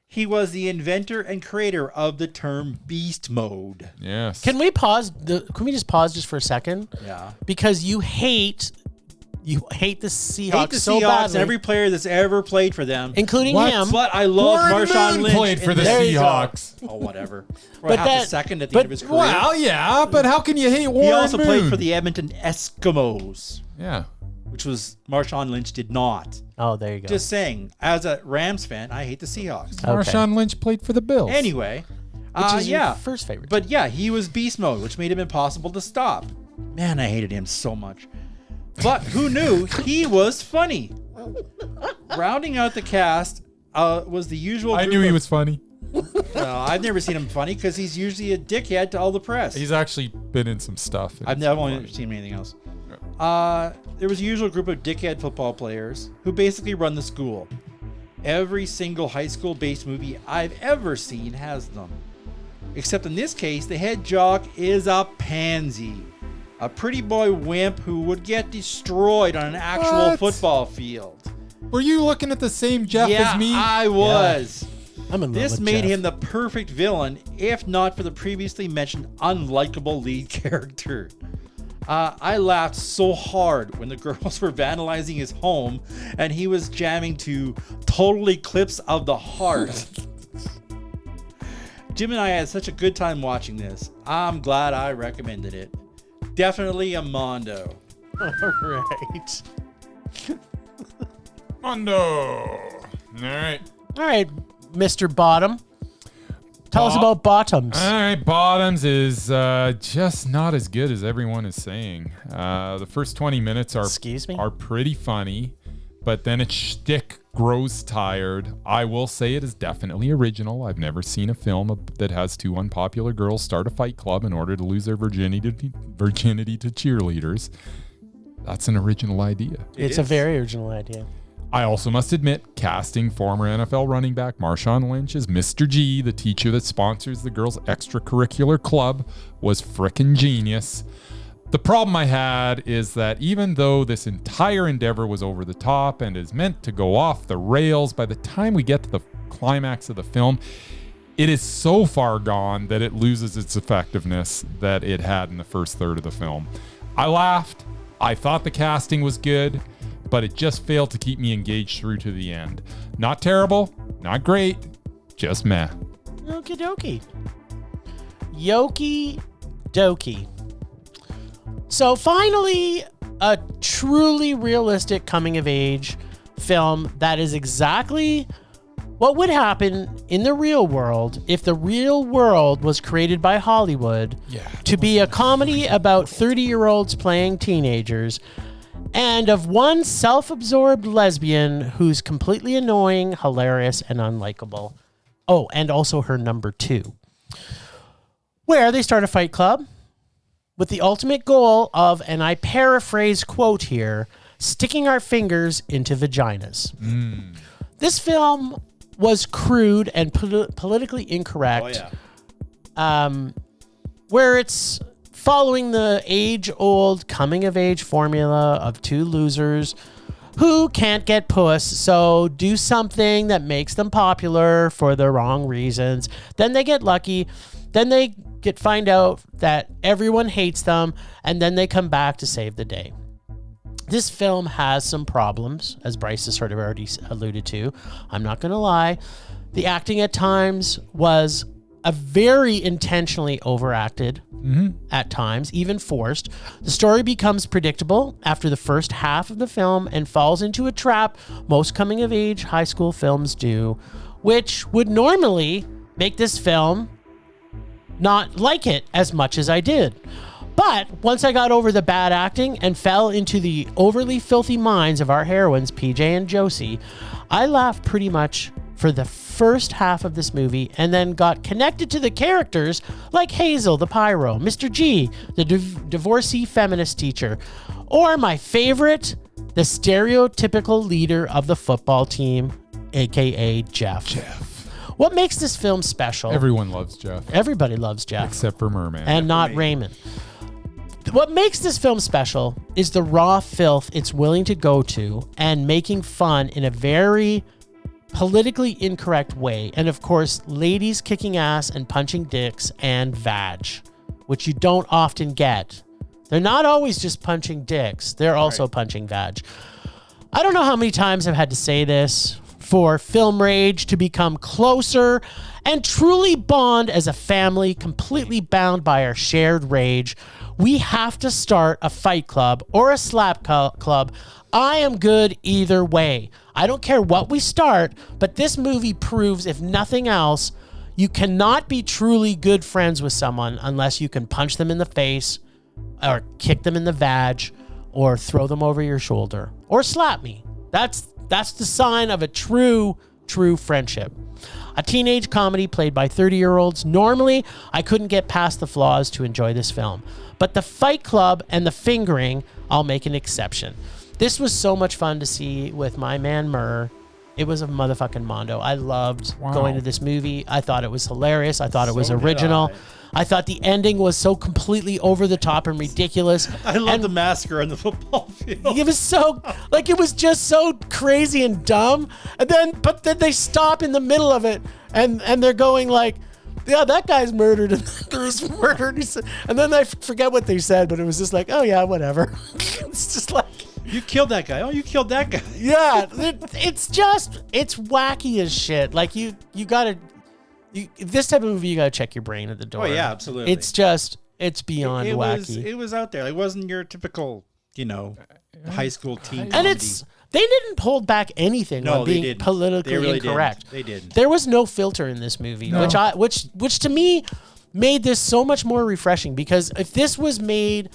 He was the inventor and creator of the term beast mode. Yes. Can we pause? Can we just pause just for a second? Yeah. Because you hate the Seahawks Hate the so Seahawks badly, and every player that's ever played for them. including What? him. But I love Warren Marshawn Moon Lynch. played for in the this. There you go. Seahawks. Oh, whatever. But Half a that- second at the but- end of his career. Well, yeah, but how can you hate Warren he also Moon? played for the Edmonton Eskimos, Yeah. which was Marshawn Lynch did not. Oh, there you go. Just saying, as a Rams fan, I hate the Seahawks. Okay. Marshawn Lynch played for the Bills. Anyway, Which is yeah. your first favorite. But yeah, he was beast mode, which made him impossible to stop. Man, I hated him so much. But who knew he was funny? Rounding out the cast was the usual. I group knew he of- was funny. I've never seen him funny because he's usually a dickhead to all the press. He's actually been in some stuff. I've never only seen anything else. There was a usual group of dickhead football players who basically run the school. Every single high school-based movie I've ever seen has them. Except in this case, the head jock is a pansy. A pretty boy wimp who would get destroyed on an actual What? football field. Were you looking at the same Jeff Yeah, as me? I was. I'm in love This with made Jeff. him the perfect villain, if not for the previously mentioned unlikable lead character. I laughed so hard when the girls were vandalizing his home and he was jamming to Total Eclipse of the Heart. Jim and I had such a good time watching this. I'm glad I recommended it. Definitely a Mondo. All right. Mondo. All right. All right, Mr. Bottom. Tell us about Bottoms. All right, Bottoms is just not as good as everyone is saying. The first 20 minutes Excuse me? are pretty funny, but then its shtick grows tired. I will say it is definitely original. I've never seen a film that has two unpopular girls start a fight club in order to lose their virginity to cheerleaders. That's an original idea. It's a very original idea. I also must admit, casting former NFL running back Marshawn Lynch as Mr. G, the teacher that sponsors the girls' extracurricular club, was frickin' genius. The problem I had is that even though this entire endeavor was over the top and is meant to go off the rails, by the time we get to the climax of the film, it is so far gone that it loses its effectiveness that it had in the first third of the film. I laughed. I thought the casting was good, but it just failed to keep me engaged through to the end. Not terrible, not great, just meh. Okie dokie. Yoki dokie. So finally, a truly realistic coming of age film that is exactly what would happen in the real world if the real world was created by Hollywood to be a comedy about 30-year-olds playing teenagers and of one self-absorbed lesbian who's completely annoying, hilarious, and unlikable. Oh, and also her number 2. Where they start a fight club with the ultimate goal of, and I paraphrase quote here, sticking our fingers into vaginas. This film was crude and politically incorrect. Oh, yeah. Where it's following the age-old coming-of-age formula of two losers who can't get puss, so do something that makes them popular for the wrong reasons. Then they get lucky. Then they find out that everyone hates them, and then they come back to save the day. This film has some problems, as Bryce has sort of already alluded to. I'm not going to lie. The acting at times was a very intentionally overacted at times, even forced. The story becomes predictable after the first half of the film and falls into a trap most coming-of-age high school films do, which would normally make this film not like it as much as I did. But once I got over the bad acting and fell into the overly filthy minds of our heroines, PJ and Josie, I laughed pretty much for the first half of this movie and then got connected to the characters like Hazel the Pyro, Mr. G, the divorcee feminist teacher, or my favorite, the stereotypical leader of the football team, aka Jeff. What makes this film special? Everyone loves Jeff. Everybody loves Jeff. Except for Merman. And not Raymond. What makes this film special is the raw filth it's willing to go to and making fun in a very politically incorrect way. And of course, ladies kicking ass and punching dicks and vag, which you don't often get. They're not always just punching dicks. They're also punching vag. I don't know how many times I've had to say this for Film Rage to become closer and truly bond as a family, completely bound by our shared rage. We have to start a fight club or a slap club. I am good either way. I don't care what we start, but this movie proves, if nothing else, you cannot be truly good friends with someone unless you can punch them in the face or kick them in the vag or throw them over your shoulder or slap me. That's the sign of a true friendship. A teenage comedy played by 30-year-olds. Normally, I couldn't get past the flaws to enjoy this film. But the fight club and the fingering, I'll make an exception. This was so much fun to see with my man Murr. It was a motherfucking mondo. I loved going to this movie. I thought it was hilarious. I thought it was original. I thought the ending was so completely over the top and ridiculous. I love the massacre on the football field. It was so, it was just so crazy and dumb. But then they stop in the middle of it and they're going like, yeah, that guy's murdered and that guy's murdered. And then I forget what they said, but it was just like, oh yeah, whatever. It's just like, you killed that guy. Oh, you killed that guy. Yeah, it's wacky as shit. Like you gotta, this type of movie, you gotta check your brain at the door. Oh yeah, absolutely. It's beyond wacky. It was out there. It wasn't your typical, high school teen comedy. And they didn't hold back anything on being politically incorrect. They didn't. There was no filter in this movie, which to me made this so much more refreshing, because if this was made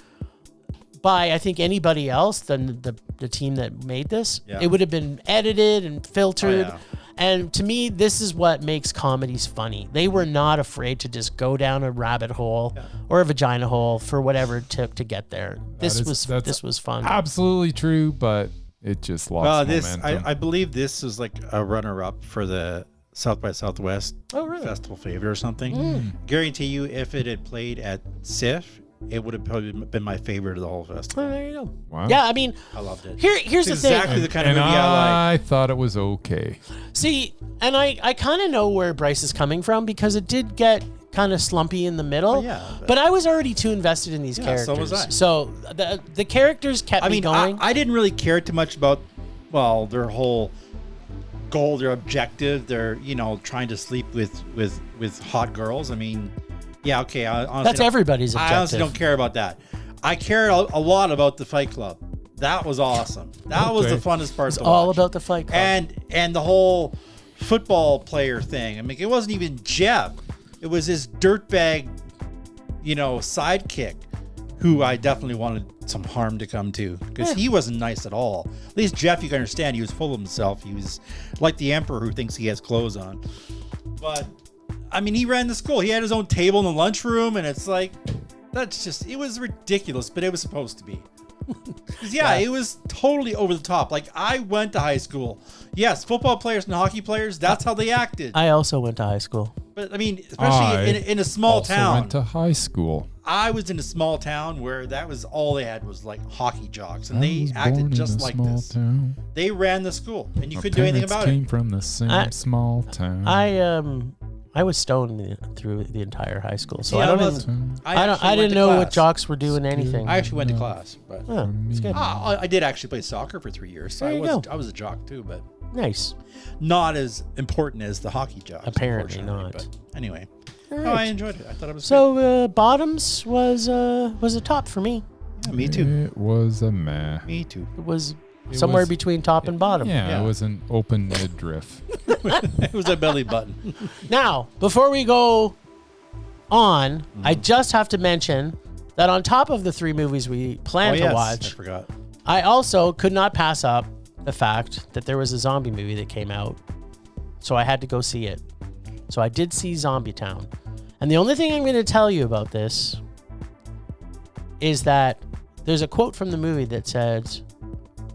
by, I think, anybody else than the team that made this, it would have been edited and filtered. Oh, yeah. And to me, this is what makes comedies funny. They were not afraid to just go down a rabbit hole or a vagina hole for whatever it took to get there. This was fun. Absolutely true, but it just lost momentum. I believe this was like a runner-up for the South by Southwest festival favorite or something. Guarantee you, if it had played at SIF, it would have probably been my favorite of the whole festival. Oh, there you go. Wow. Yeah, I mean, I loved it. Here's the thing. Exactly the kind of movie I like. I thought it was okay. See, and I kind of know where Bryce is coming from, because it did get kind of slumpy in the middle. But I was already too invested in these characters. So was I. So the characters kept me going. I didn't really care too much about, their whole goal, their objective. They're trying to sleep with hot girls. I mean. Yeah, okay. That's everybody's objective. I honestly don't care about that. I care a lot about the Fight Club. That was awesome. That was the funnest part. It's all about the Fight Club. And the whole football player thing. I mean, it wasn't even Jeff. It was his dirtbag, sidekick, who I definitely wanted some harm to come to, because he wasn't nice at all. At least Jeff, you can understand, he was full of himself. He was like the emperor who thinks he has clothes on. But I mean, he ran the school. He had his own table in the lunchroom, and it's like, it was ridiculous, but it was supposed to be. It was totally over the top. Like, I went to high school. Yes, football players and hockey players, that's how they acted. I also went to high school. But, I mean, especially in a small town. I also went to high school. I was in a small town where that was all they had was like hockey jocks, and they acted just like this. Town. They ran the school, and you Our couldn't do anything about came it. from the same small town. I was stoned through the entire high school, so See, I don't. I I didn't know what jocks were doing anything. I actually went to class, but Oh, it's good. I did actually play soccer for 3 years. So There you go. I was a jock too, but Nice. not as important as the hockey jocks. Apparently unfortunately. not. But anyway, All no, right. I enjoyed it. I thought it was So bottoms was a top for me. good. Yeah, me too. It was a meh. Me too. It was It somewhere was- between top and bottom. Yeah, Yeah. it was an open midriff. It was a belly button. Now, before we go on, I just have to mention that on top of the 3 movies we plan to I watch, forgot. I also could not pass up the fact that there was a zombie movie that came out. So I had to go see it. So I did see Zombie Town. And the only thing I'm going to tell you about this is that there's a quote from the movie that says,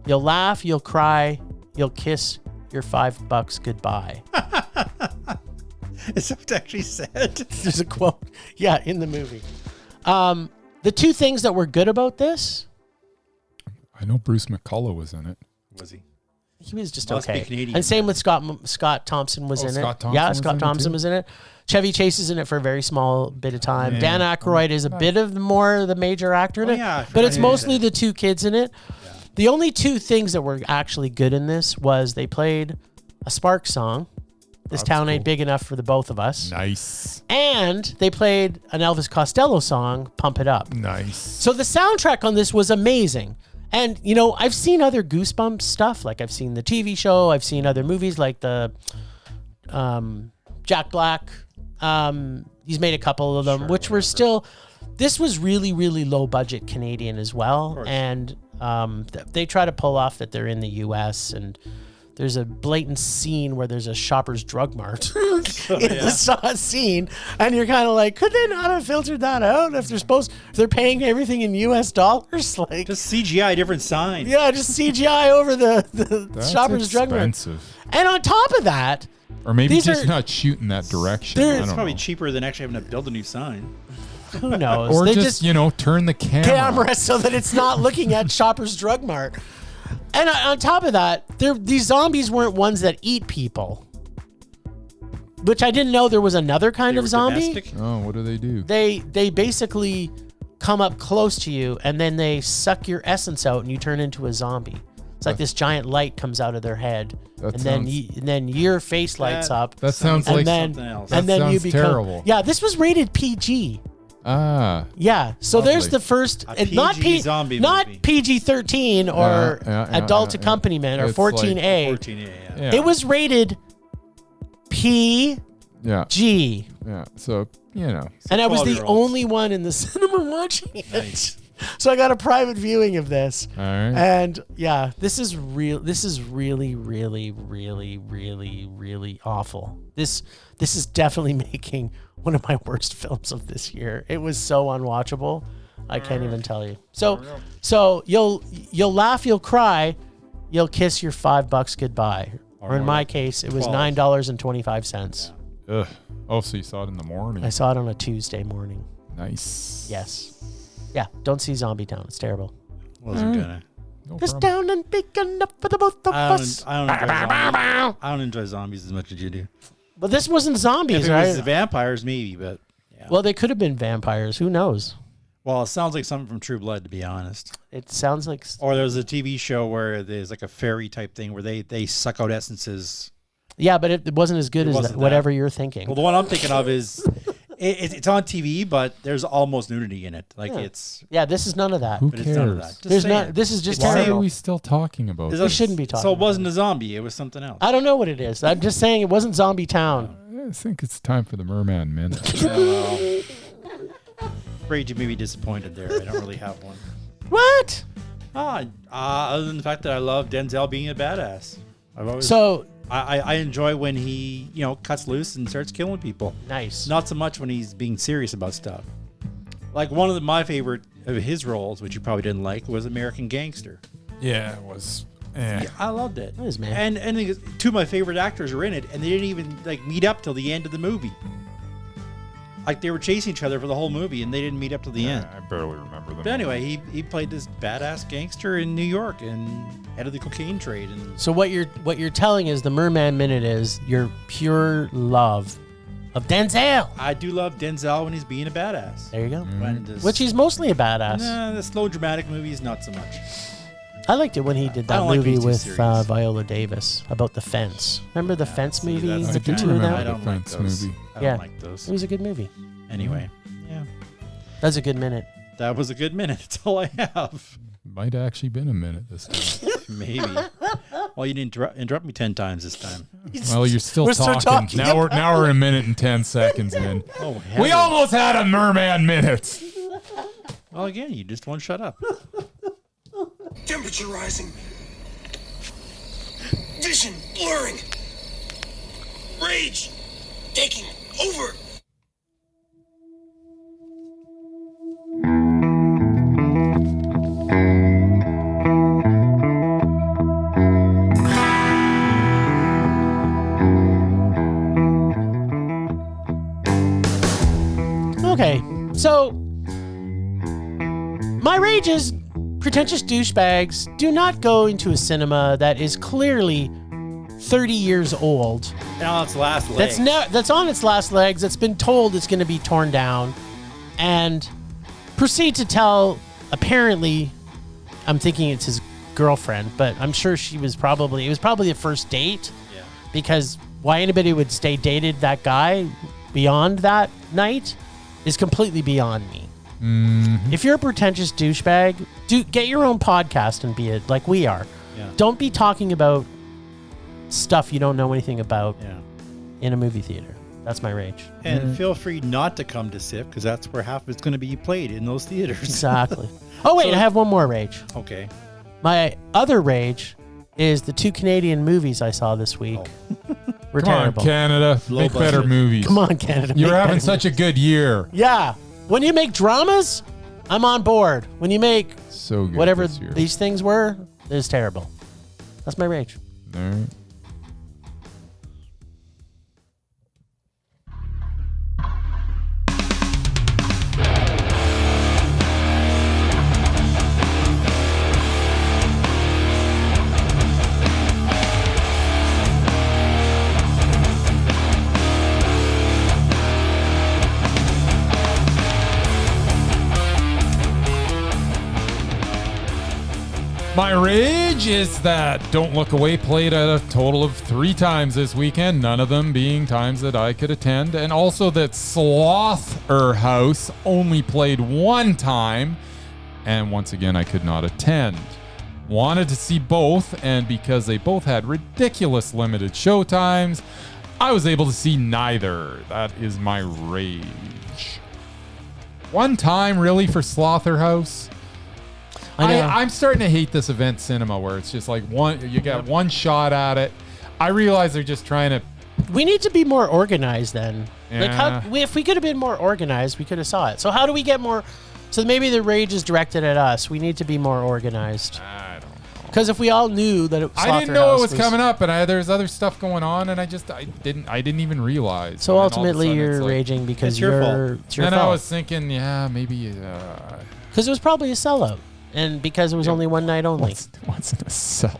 "You'll laugh, you'll cry, you'll kiss your $5 goodbye." Is that what it actually said? There's a quote. Yeah, in the movie. The 2 things that were good about this, I know Bruce McCullough was in it. Was he? he was just Must be okay. Canadian, And same with Scott Thompson was Oh, in Scott it. Thompson Yeah, was Scott in it Thompson too? was in it. Chevy Chase is in it for a very small bit of time. Yeah. Dan Aykroyd is a bit of the major actor in Oh, it. yeah, I but forgot it's he was mostly in the 2 kids in it. Yeah. The only 2 things that were actually good in this was they played a Sparks song. This That's town ain't cool. big enough for the both of us. Nice. And they played an Elvis Costello song, Pump It Up. Nice. So the soundtrack on this was amazing. And, you know, I've seen other Goosebumps stuff. Like I've seen the TV show. I've seen other movies like the Jack Black. He's made a couple of them, Sure, which were whatever. still... This was really, really low budget Canadian as well. course. And they try to pull off that they're in the U.S. and there's a blatant scene where there's a Shoppers Drug Mart in the scene, and you're kind of like, could they not have filtered that out if they're paying everything in U.S. dollars? Like, Just CGI, different sign. yeah, just CGI over the That's Shoppers Drug Mart. expensive. And on top of that, Or maybe These just are- not shooting that direction. There- I It's don't probably know. cheaper than actually having to build a new sign. who knows? Or They just, turn the camera so that it's not looking at Shoppers Drug Mart. And on top of that, these zombies weren't ones that eat people, which I didn't know there was another kind They of were zombie. domestic? Oh, what do they do? They basically come up close to you and then they suck your essence out and you turn into a zombie. It's like this giant light comes out of their head, That and sounds- then your face lights That- up. That sounds and like then something else. That and then you sounds become terrible. Yeah, this was rated PG. Ah. Yeah, so there's Lovely. the first, A and not PG zombie not movie. PG-13 or Yeah, adult yeah. accompaniment or It's like 14A. 14A, yeah. Yeah. It was rated PG, Yeah. Yeah. So, and I was the 12-year-olds. only one in the cinema watching it. Nice. So I got a private viewing of this. All right. And yeah, this is real. This is really, really, really, really, really awful. This is definitely making one of my worst films of this year. It was so unwatchable. I can't even tell you. So you'll laugh, you'll cry, you'll kiss your $5 goodbye. Or in my case, it was 12. $9.25. Ugh. Oh, so you saw it in the morning. I saw it on a Tuesday morning. Nice. Yes. Yeah. Don't see Zombie Town. It's terrible. Wasn't gonna. No It's problem. down and big enough for the both of us. I don't enjoy zombies. I don't enjoy zombies as much as you do. But this wasn't zombies, If it right? was vampires, maybe, but yeah. Well, they could have been vampires. Who knows? Well, it sounds like something from True Blood, to be honest. It sounds like. Or there was a TV show where there's like a fairy type thing where they suck out essences. Yeah, but it wasn't as good It as wasn't that. whatever you're thinking. Well, the one I'm thinking of is it's on TV, but there's almost nudity in it. Like Yeah. it's, Yeah, this is none of that. Who but it's none of that. cares? Just There's saying. not. This is just It's Why terrible. are we still talking about Is this? We shouldn't be talking So it about wasn't a zombie. It was something else. I don't know what it is. I'm just saying it wasn't Zombie Town. I think it's time for the Murman Minute. Well, afraid you may be disappointed there. I don't really have one. What? Other than the fact that I love Denzel being a badass. I've always So I enjoy when he cuts loose and starts killing people. nice. Not so much when he's being serious about stuff. Like one of my favorite of his roles, which you probably didn't like, was American Gangster. Yeah, it was. I loved it. It is, man. And the 2 of my favorite actors are in it, and they didn't even like meet up till the end of the movie. Like they were chasing each other for the whole movie, and they didn't meet up to the end. I barely remember them. But anyway, he played this badass gangster in New York and head of the cocaine trade. And So what you're telling is the Murman Minute is your pure love of Denzel. I do love Denzel when he's being a badass. There you go. When this, Which he's mostly a badass. Nah, the slow dramatic movies, not so much. I liked it when he did I that don't like movie these two with series. Viola Davis about the fence. Remember the fence movie that's with the the two kind of of- them? I don't like Fence those. movie. I Yeah. don't like those. It was a good movie. Anyway, yeah, That's a good minute. that was a good minute. That's all I have. Might have actually been a minute this time. Maybe. Well, you didn't interrupt me 10 times this time. Well, you're still We're still talking. talking. Now we're a minute and 10 seconds in. Oh, We heavens. almost had a Merman Minute. Well, again, you just won't shut up. Temperature rising. Vision blurring. Rage taking over. Okay, so my rage is pretentious douchebags do not go into a cinema that is clearly 30 years old. Now it's last leg. That's on its last legs. It's been told it's going to be torn down, and proceed to tell. Apparently, I'm thinking it's his girlfriend, but I'm sure it was probably a first date. Yeah. Because why anybody would stay dated that guy beyond that night is completely beyond me. If you're a pretentious douchebag, get your own podcast and be it like we are. Yeah. Don't be talking about stuff you don't know anything about Yeah. in a movie theater. That's my rage. And feel free not to come to SIP because that's where half of it's going to be played in those theaters. Exactly. Oh wait, So- I have one more rage. Okay. My other rage is the 2 Canadian movies I saw this week. Were Come on, terrible. Canada. Low Make better budget. movies. Come on, Canada. You're make having better such a good year. Yeah. When you make dramas, I'm on board. When you make So good. whatever this year. these things were, it's terrible. That's my rage. All right. My rage is that Don't Look Away played at a total of 3 times this weekend, none of them being times that I could attend, and also that Slother House only played 1 time, and once again I could not attend. Wanted to see both, and because they both had ridiculous limited showtimes, I was able to see neither. That is my rage. 1 time, really, for Slother House? I know. I'm starting to hate this event cinema where it's just like you got one shot at it. I realize they're just trying to. We need to be more organized then. Yeah. If we could have been more organized, we could have saw it. So how do we get more? So maybe the rage is directed at us. We need to be more organized. I don't know. Because if we all knew that it, I didn't know it was coming up, and there's other stuff going on, and I didn't even realize. So And then all of a ultimately, sudden you're it's like- raging because It's your fault. it's your Then I fault. was thinking, yeah, maybe. Because it was probably a sellout, and because it was only one night only. What's a sellout?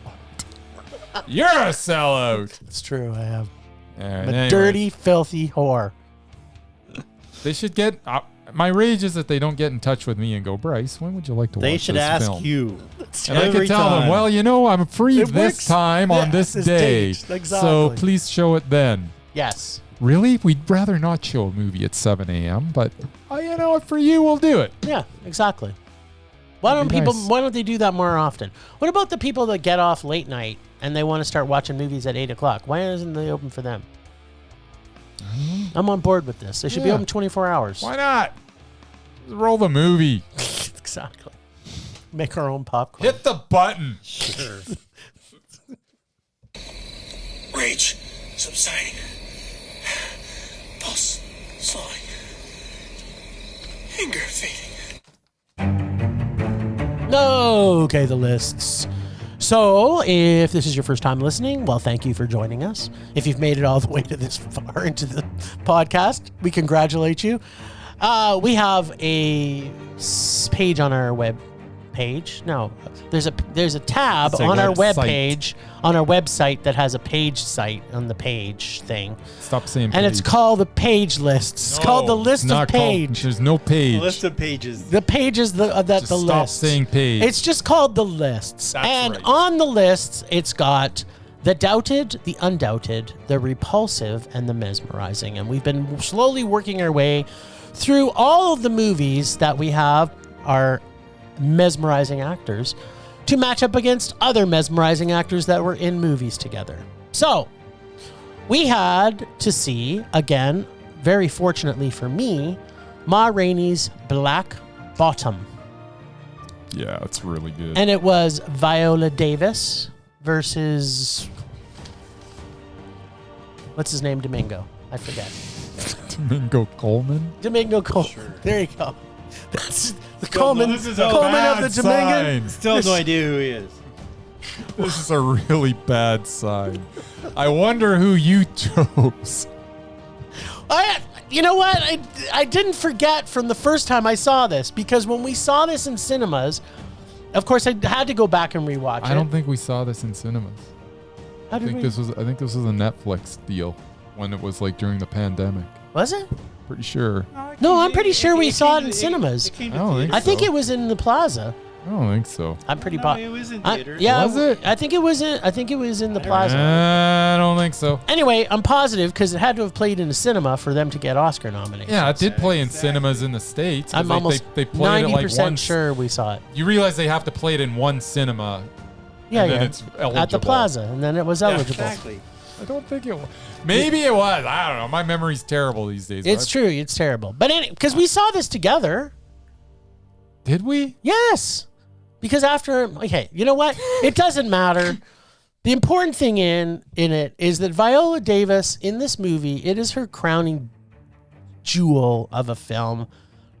You're a sellout. It's true. I am. All right, I'm a anyway. dirty, filthy whore. They should get. My rage is that they don't get in touch with me and go, Bryce, when would you like to watch They should this ask film? you. And I Every could tell them, time. well, I'm free It this works. time on Yeah, this this day. date. So Exactly. please show it then. Yes. Really? We'd rather not show a movie at 7 a.m., but for you, we'll do it. Yeah. Exactly. Why don't That'd be people? nice. Why don't they do that more often? What about the people that get off late night and they want to start watching movies at 8:00? Why isn't they open for them? I'm on board with this. They should be Yeah. open 24 hours. Why not? Just roll the movie. Exactly. Make our own popcorn. Hit the button. Sure. Rage subsiding. Pulse slowing. Anger fading. No. Okay, the lists. So, if this is your first time listening, well, thank you for joining us. If you've made it all the way to this far into the podcast, we congratulate you. We have a page on our web page. No, there's a tab on our web page on our website that has a page site on the page thing. Stop saying and page. it's called the page list. It's called the list of page. There's no page. List of pages. The pages that Just the stop list. saying page. It's just called the lists. That's and right. on the lists, it's got the doubted, the undoubted, the repulsive, and the mesmerizing. And we've been slowly working our way through all of the movies that we have our mesmerizing actors to match up against other mesmerizing actors that were in movies together. So, we had to see, again, very fortunately for me, Ma Rainey's Black Bottom. Yeah, it's really good. And it was Viola Davis versus... what's his name? Domingo. I forget. Domingo Colman? Domingo Colman. Sure. There you go. That's the Still Colman, no- this is a Colman bad of the Domingo. sign. Still no idea who he is. This is a really bad sign. I wonder who you chose. You know what? I didn't forget from the first time I saw this, because when we saw this in cinemas, of course I had to go back and rewatch it. I don't think we saw this in cinemas. How I did think we? this was a Netflix deal when it was like during the pandemic. Was it? Pretty sure. No, I'm pretty sure we saw it in cinemas. It came I to don't think theaters. I think so. it was in the Plaza. I don't think so. I'm pretty No, positive. it was in theaters. Yeah, Was it? I think it was in. I think it was in the Plaza. I don't think so. Anyway, I'm positive because it had to have played in a cinema for them to get Oscar nominations. Yeah, it did play in Exactly. cinemas in the States. 'cause I'm almost they played it like 90% one. sure we saw it. You realize they have to play it in one cinema. Yeah, and then yeah. it's eligible. At the Plaza, and then it was Yeah, eligible. exactly. I don't think it was. Maybe it was. I don't know. My memory's terrible these days. It's true. It's terrible. But because we saw this together. Did we? Yes. Because after, okay, you know what? It doesn't matter. The important thing in it is that Viola Davis in this movie, it is her crowning jewel of a film.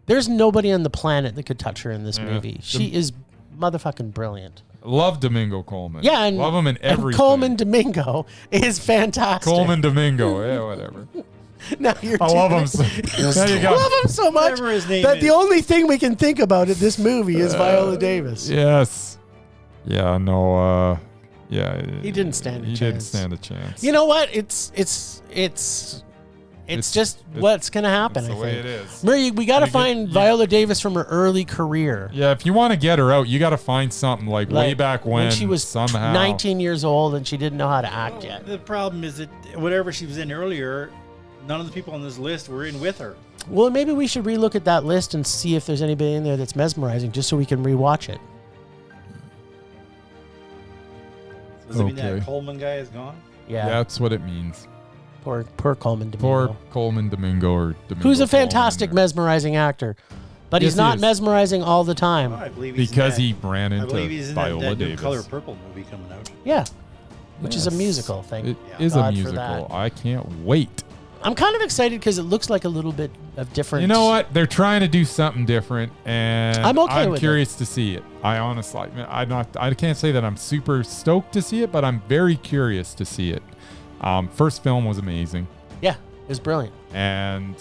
There's nobody on the planet that could touch her in this movie. She is motherfucking brilliant. Love Domingo Colman. Yeah, and love him in and everything. Colman Domingo is fantastic. Coleman Domingo. Yeah, whatever. Now you're I love him. doing- So, there you go. love him so much Whatever his name that is. the only thing we can think about in this movie is Viola Davis. Yes. Yeah. No. Yeah. He didn't stand a He didn't chance. stand a chance. You know what? It's just what's gonna happen. It's the I way think. it is. Murray, we got to You get- find you- Viola Davis from her early career. Yeah. If you want to get her out, you got to find something like way Like, back when she was somehow 19 years old and she didn't know how to act yet. The problem is that whatever she was in earlier, none of the people on this list were in with her. Well, maybe we should relook at that list and see if there's anybody in there that's mesmerizing, just so we can rewatch it. Does it mean that Okay. Coleman guy is gone? Yeah, That's what it means. poor Colman Domingo, Poor Coleman Domingo or Domingo. who's a Coleman fantastic there. mesmerizing actor, but Yes, he's he not is. mesmerizing all the time. Oh, I believe he's Because in he ran I believe into he's in Viola that new Davis. Color Purple movie coming out. Yeah, which is a Yes. musical thing. It Yeah. is God a for musical. that. I can't wait. I'm kind of excited because it looks like a little bit of different. You know what? They're trying to do something different, and I'm okay with it. curious to see it. I honestly, I can't say that I'm super stoked to see it, but I'm very curious to see it. First film was amazing, Yeah, it was brilliant. and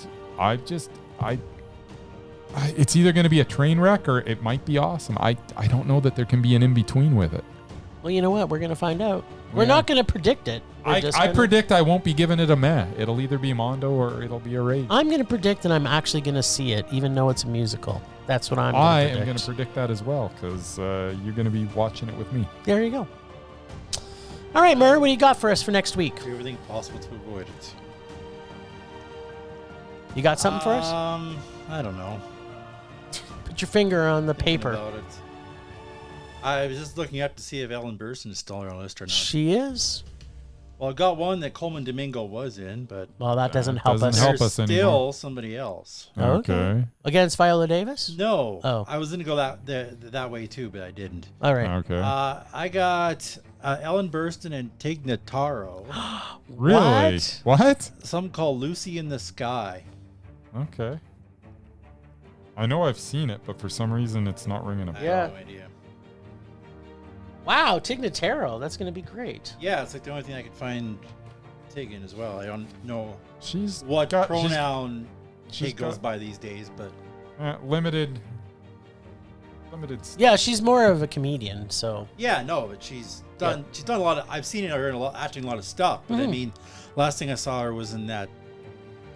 it's either going to be a train wreck or it might be awesome. I don't know that there can be an in between with it. Well, you know what? We're going to find out. We're Yeah. not going to predict it. We're I just gonna- predict I won't be giving it a meh. It'll either be Mondo or it'll be a rage. I'm going to predict that I'm actually going to see it, even though it's a musical. That's what I'm I going to am going to predict that as well because you're going to be watching it with me. There you go. All right, Murray, what do you got for us for next week? Do everything possible to avoid it. You got something for us? I don't know. Put your finger on the Thinking paper. about it. I was just looking up to see if Ellen Burstyn is still on our list or not. She is. Well, I got one that Coleman Domingo was in, but Well, that doesn't help doesn't us. help there's us still anymore. somebody else. Oh, okay. Against Viola Davis? No. Oh. I was going to go that way too, but I didn't. All right. Okay. I got Ellen Burstyn and Tig Notaro. Really? What? Some called Lucy in the Sky. Okay. I know I've seen it, but for some reason it's not ringing a bell. I Yeah. have no idea. Wow, Tig Notaro. That's going to be great. Yeah, it's like the only thing I could find Tig in as well. I don't know She's what got- pronoun she's Tig goes got- by these days, but limited. Yeah, she's more of a comedian, so. yeah, no, but she's done a lot of. I've seen her in acting a lot of stuff. But I mean, last thing I saw her was in that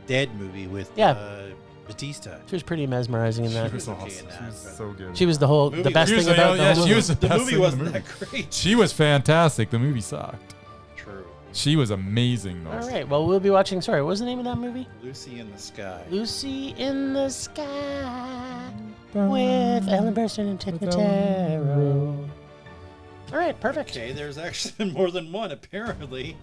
Dead movie with Batista. She was pretty mesmerizing in that. She was okay in that. She was but- so good. She was the Movie best was- thing about yeah, the whole she was movie. the The best movie thing in wasn't the movie. that great. She was fantastic. The movie sucked. True. She was amazing though. All right, well, we'll be watching, sorry, what was the name of that movie? Lucy in the Sky. Lucy in the Sky with Ellen Burstyn and Tig Notaro. All right, perfect. Okay, there's actually more than one apparently.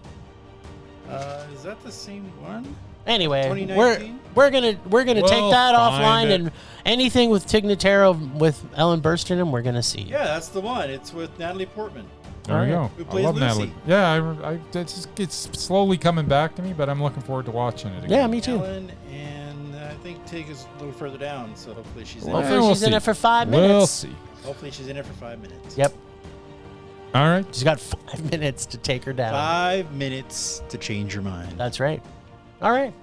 Is that the same one? Anyway, 2019? we're gonna We'll take that find offline, it. and anything with Tig Notaro with Ellen Burstyn, and we're gonna see. Yeah, that's the one. It's with Natalie Portman. There we All go. Who I plays love Lucy? Natalie. Yeah, it's slowly coming back to me, but I'm looking forward to watching it again. Yeah, me too. Ellen, and I think Tig is a little further down, so hopefully she's in Well, it. Hopefully we'll she's in see. it for 5 minutes. We'll see. Hopefully she's in it for 5 minutes. Yep, All right. she's got 5 minutes to take her down. 5 minutes to change your mind. That's right. All right.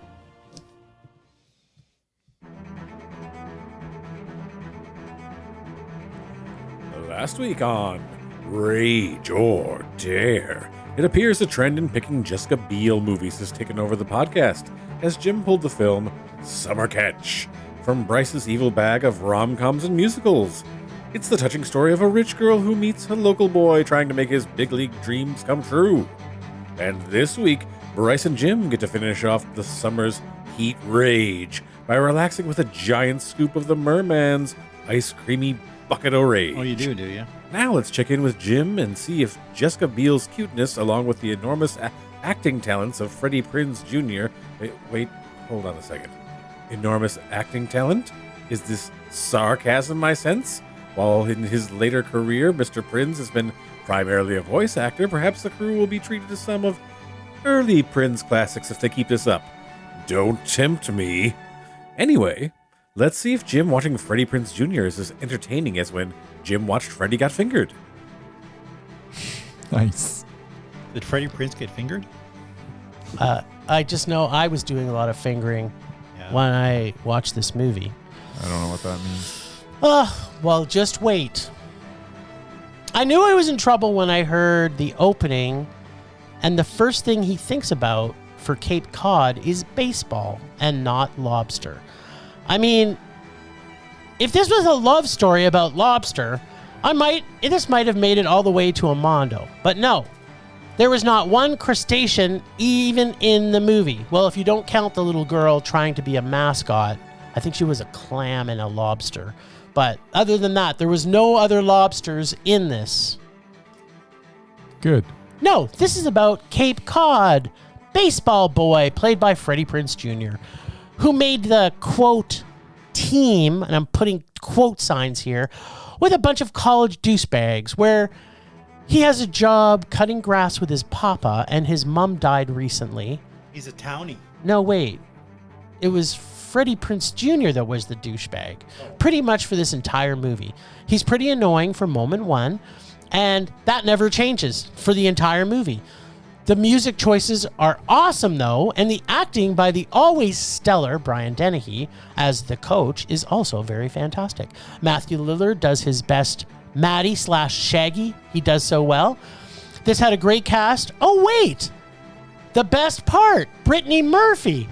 Last week on Rage or Dare, it appears a trend in picking Jessica Biel movies has taken over the podcast, as Jim pulled the film Summer Catch from Bryce's evil bag of rom-coms and musicals. It's the touching story of a rich girl who meets a local boy trying to make his big league dreams come true. And this week, Bryce and Jim get to finish off the summer's heat rage by relaxing with a giant scoop of the Merman's ice creamy bucket o' rage. Oh, you do you? Now let's check in with Jim and see if Jessica Biel's cuteness, along with the enormous acting talents of Freddie Prinz Jr. Wait, hold on a second. Enormous acting talent? Is this sarcasm, I sense? While in his later career, Mr. Prinz has been primarily a voice actor, perhaps the crew will be treated to some of early Prinz classics if they keep this up. Don't tempt me. Anyway, let's see if Jim watching Freddie Prinz Jr. is as entertaining as when Jim watched Freddie Got Fingered. Nice. Did Freddie Prinze get fingered? I just know I was doing a lot of fingering Yeah. when I watched this movie. I don't know what that means. Well, just wait. I knew I was in trouble when I heard the opening, and the first thing he thinks about for Cape Cod is baseball and not lobster. I mean, if this was a love story about lobster, this might have made it all the way to a Mondo. But no, there was not one crustacean even in the movie. Well, if you don't count the little girl trying to be a mascot, I think she was a clam and a lobster. But other than that, there was no other lobsters in this. Good. No, this is about Cape Cod, baseball boy, played by Freddie Prinz Jr., who made the, quote, team, and I'm putting quote signs here, with a bunch of college douchebags, where he has a job cutting grass with his papa, and his mom died recently. He's a townie. No, wait. It was Freddie Prinz Jr. that was the douchebag, pretty much for this entire movie. He's pretty annoying from moment one, and that never changes for the entire movie. The music choices are awesome, though, and the acting by the always stellar Brian Dennehy as the coach is also very fantastic. Matthew Lillard does his best Maddie/Shaggy. He does so well. This had a great cast. Oh, wait! The best part, Brittany Murphy.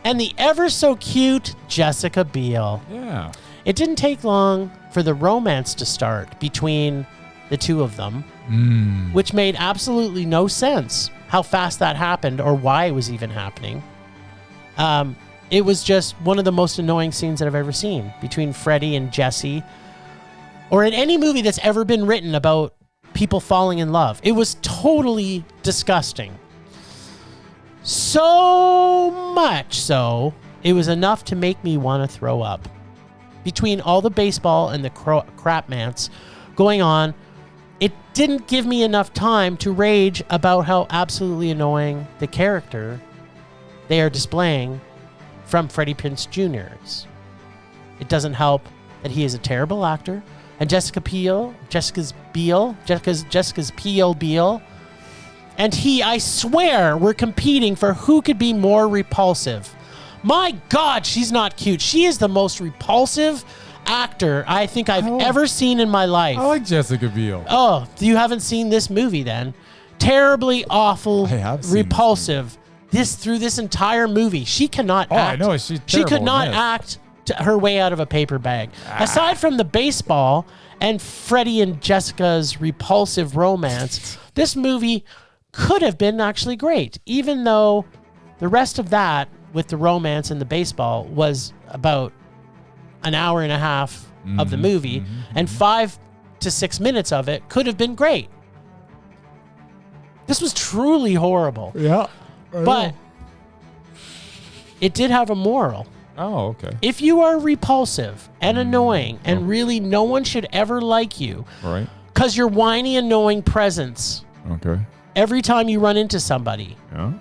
And the ever so cute Jessica Biel. Yeah. It didn't take long for the romance to start between the two of them, which made absolutely no sense how fast that happened or why it was even happening. It was just one of the most annoying scenes that I've ever seen between Freddie and Jesse, or in any movie that's ever been written about people falling in love. It was totally disgusting. So much so, it was enough to make me want to throw up. Between all the baseball and the crapmance going on, it didn't give me enough time to rage about how absolutely annoying the character they are displaying from Freddie Prinz Jr. is. It doesn't help that he is a terrible actor, and Jessica's Biel. And I swear, were competing for who could be more repulsive. My God, she's not cute. She is the most repulsive actor I think I've ever seen in my life. I like Jessica Biel. Oh, you haven't seen this movie then? Terribly awful, I have seen repulsive. Through this entire movie, she cannot act. I know. She's She could terrible not in this. act her way out of a paper bag. Aside from the baseball and Freddie and Jessica's repulsive romance, this movie could have been actually great, even though the rest of that with the romance and the baseball was about an hour and a half of the movie, and 5 to 6 minutes of it could have been great. This was truly horrible. Yeah. But it did have a moral. Oh, okay. If you are repulsive and annoying and really no one should ever like you Right. because you're whiny, annoying presence Okay. every time you run into somebody, Yeah.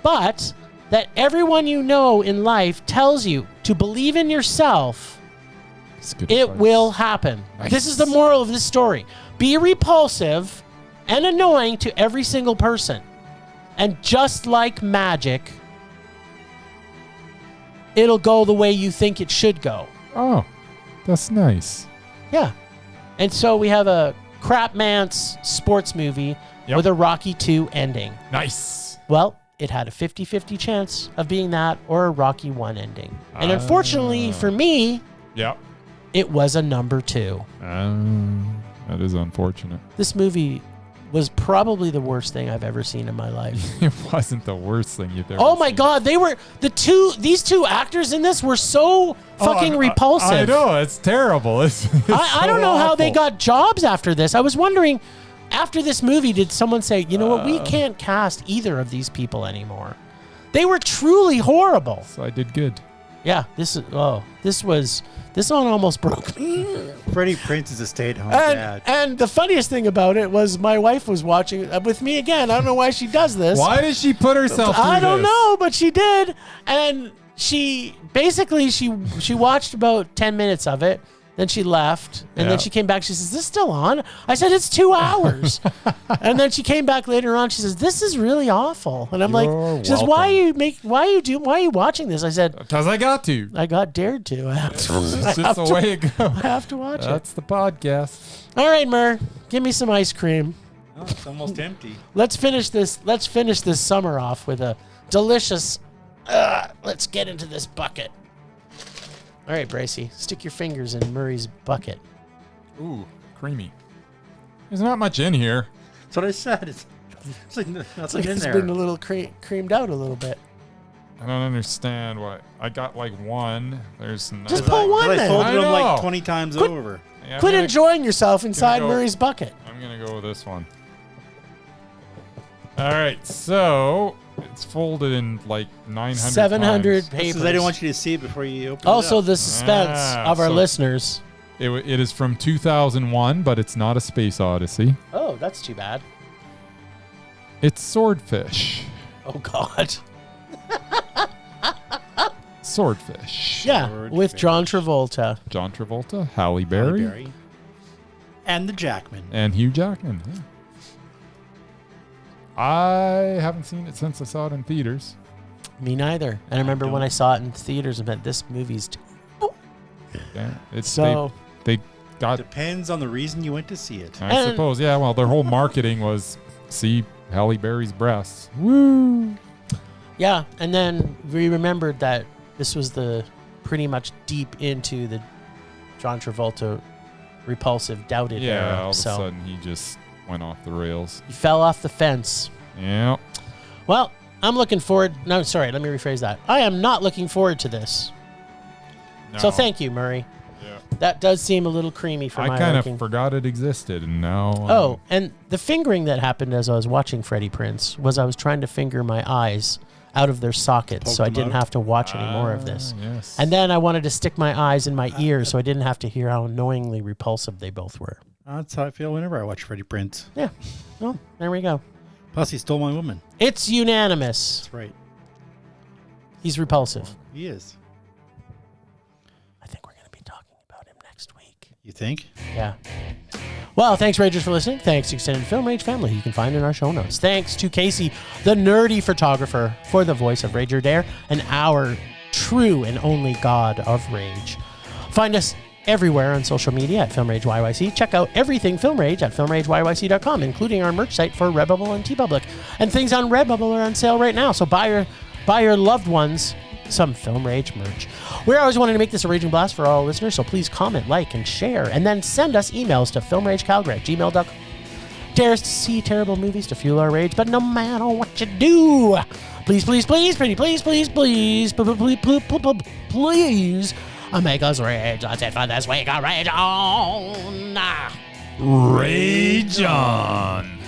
but that everyone you know in life tells you to believe in yourself, That's good it advice. will happen. Nice. This is the moral of this story. Be repulsive and annoying to every single person. And just like magic, it'll go the way you think it should go. Oh, that's nice. Yeah. And so we have a crap man's sports movie Yep. with a Rocky 2 ending. Nice. Well, it had a 50-50 chance of being that or a Rocky 1 ending. And unfortunately for me, Yeah. it was a number 2. That is unfortunate. This movie was probably the worst thing I've ever seen in my life. It wasn't the worst thing you've ever Oh my seen. God, these two actors in this were so fucking repulsive. I know, it's terrible. It's I don't know how they got jobs after this. I was wondering, after this movie, did someone say, you know what, we can't cast either of these people anymore? They were truly horrible. So I did good. Yeah, this one almost broke me. Freddie Prinz is a stay-at-home dad. And the funniest thing about it was my wife was watching with me again. I don't know why she does this. Why did she put herself through I don't this? know, but she did. And she basically she watched about 10 minutes of it. Then she left, and Yeah. then she came back. She says, "Is this still on?" I said, "It's 2 hours." And then she came back later on. She says, "This is really awful." And I'm You're like, "She says, why are you watching this?" I said, Because I got to. "I got dared to. I have to. It's just the way it goes. I have to watch it." That's the podcast. All right, Mur, give me some ice cream. Oh, it's almost empty. Let's finish this summer off with a delicious. Let's get into this bucket. All right, Bracey, stick your fingers in Murray's bucket. Ooh, creamy. There's not much in here. That's what I said. It's like nothing in It's there. been a little creamed out a little bit. I don't understand what. I got like one. There's no. Just pull one I then. folded I them know. like 20 times over. Yeah, I'm Quit gonna- enjoying yourself inside go- Murray's bucket. I'm going to go with this one. All right, so it's folded in like 900 700 times. papers. Because I didn't want you to see it before you open Also, it up. the suspense of our so- listeners. It is from 2001, but it's not a space odyssey. Oh, that's too bad. It's Swordfish. Oh, God. Swordfish. Yeah, Swordfish. with John Travolta. John Travolta, Halle Halle Berry, Berry. And the Jackman. and Hugh Jackman. Yeah. I haven't seen it since I saw it in theaters. Me neither. And I remember when I saw it in theaters, I meant this movie's. Yeah, it's So, they got. Depends on the reason you went to see it. I And- suppose, yeah. Well, their whole marketing was see Halle Berry's breasts. Woo! yeah. And then we remembered that this was the pretty much deep into the John Travolta repulsive doubted Yeah, era. all of a So sudden he just went off the rails. he fell off the fence. Yeah. Well, I'm looking forward. No, sorry. Let me rephrase that. I am not looking forward to this. So No. thank you, Murray. Yeah. That does seem a little creamy for I my kind liking. of forgot it existed, and now. Oh, and the fingering that happened as I was watching Freddie Prinz was I was trying to finger my eyes out of their sockets Poke so I them didn't out? have to watch any more of this. Yes. And then I wanted to stick my eyes in my ears so I didn't have to hear how annoyingly repulsive they both were. That's how I feel whenever I watch Freddie Prinz. Yeah. Well, there we go. Plus, he stole my woman. It's unanimous. That's right. He's repulsive. He is. I think we're going to be talking about him next week. You think? Yeah. Well, thanks, Ragers, for listening. Thanks to Extended Film Rage family, who you can find in our show notes. Thanks to Casey, the nerdy photographer, for the voice of Rage or Dare, and our true and only god of rage. Find us everywhere on social media at Film Rage YYC. Check out everything Film Rage at filmrageyyc.com, including our merch site for Redbubble and TeePublic. And things on Redbubble are on sale right now, so buy your loved ones some Film Rage merch. We're always wanting to make this a raging blast for all listeners, so please comment, like, and share, and then send us emails to filmragecalgary@gmail.com. Dare us to see terrible movies to fuel our rage, but no matter what you do, please, please, please, pretty please, please, please, please, make us rage. That's it for this week. Rage on. Rage on.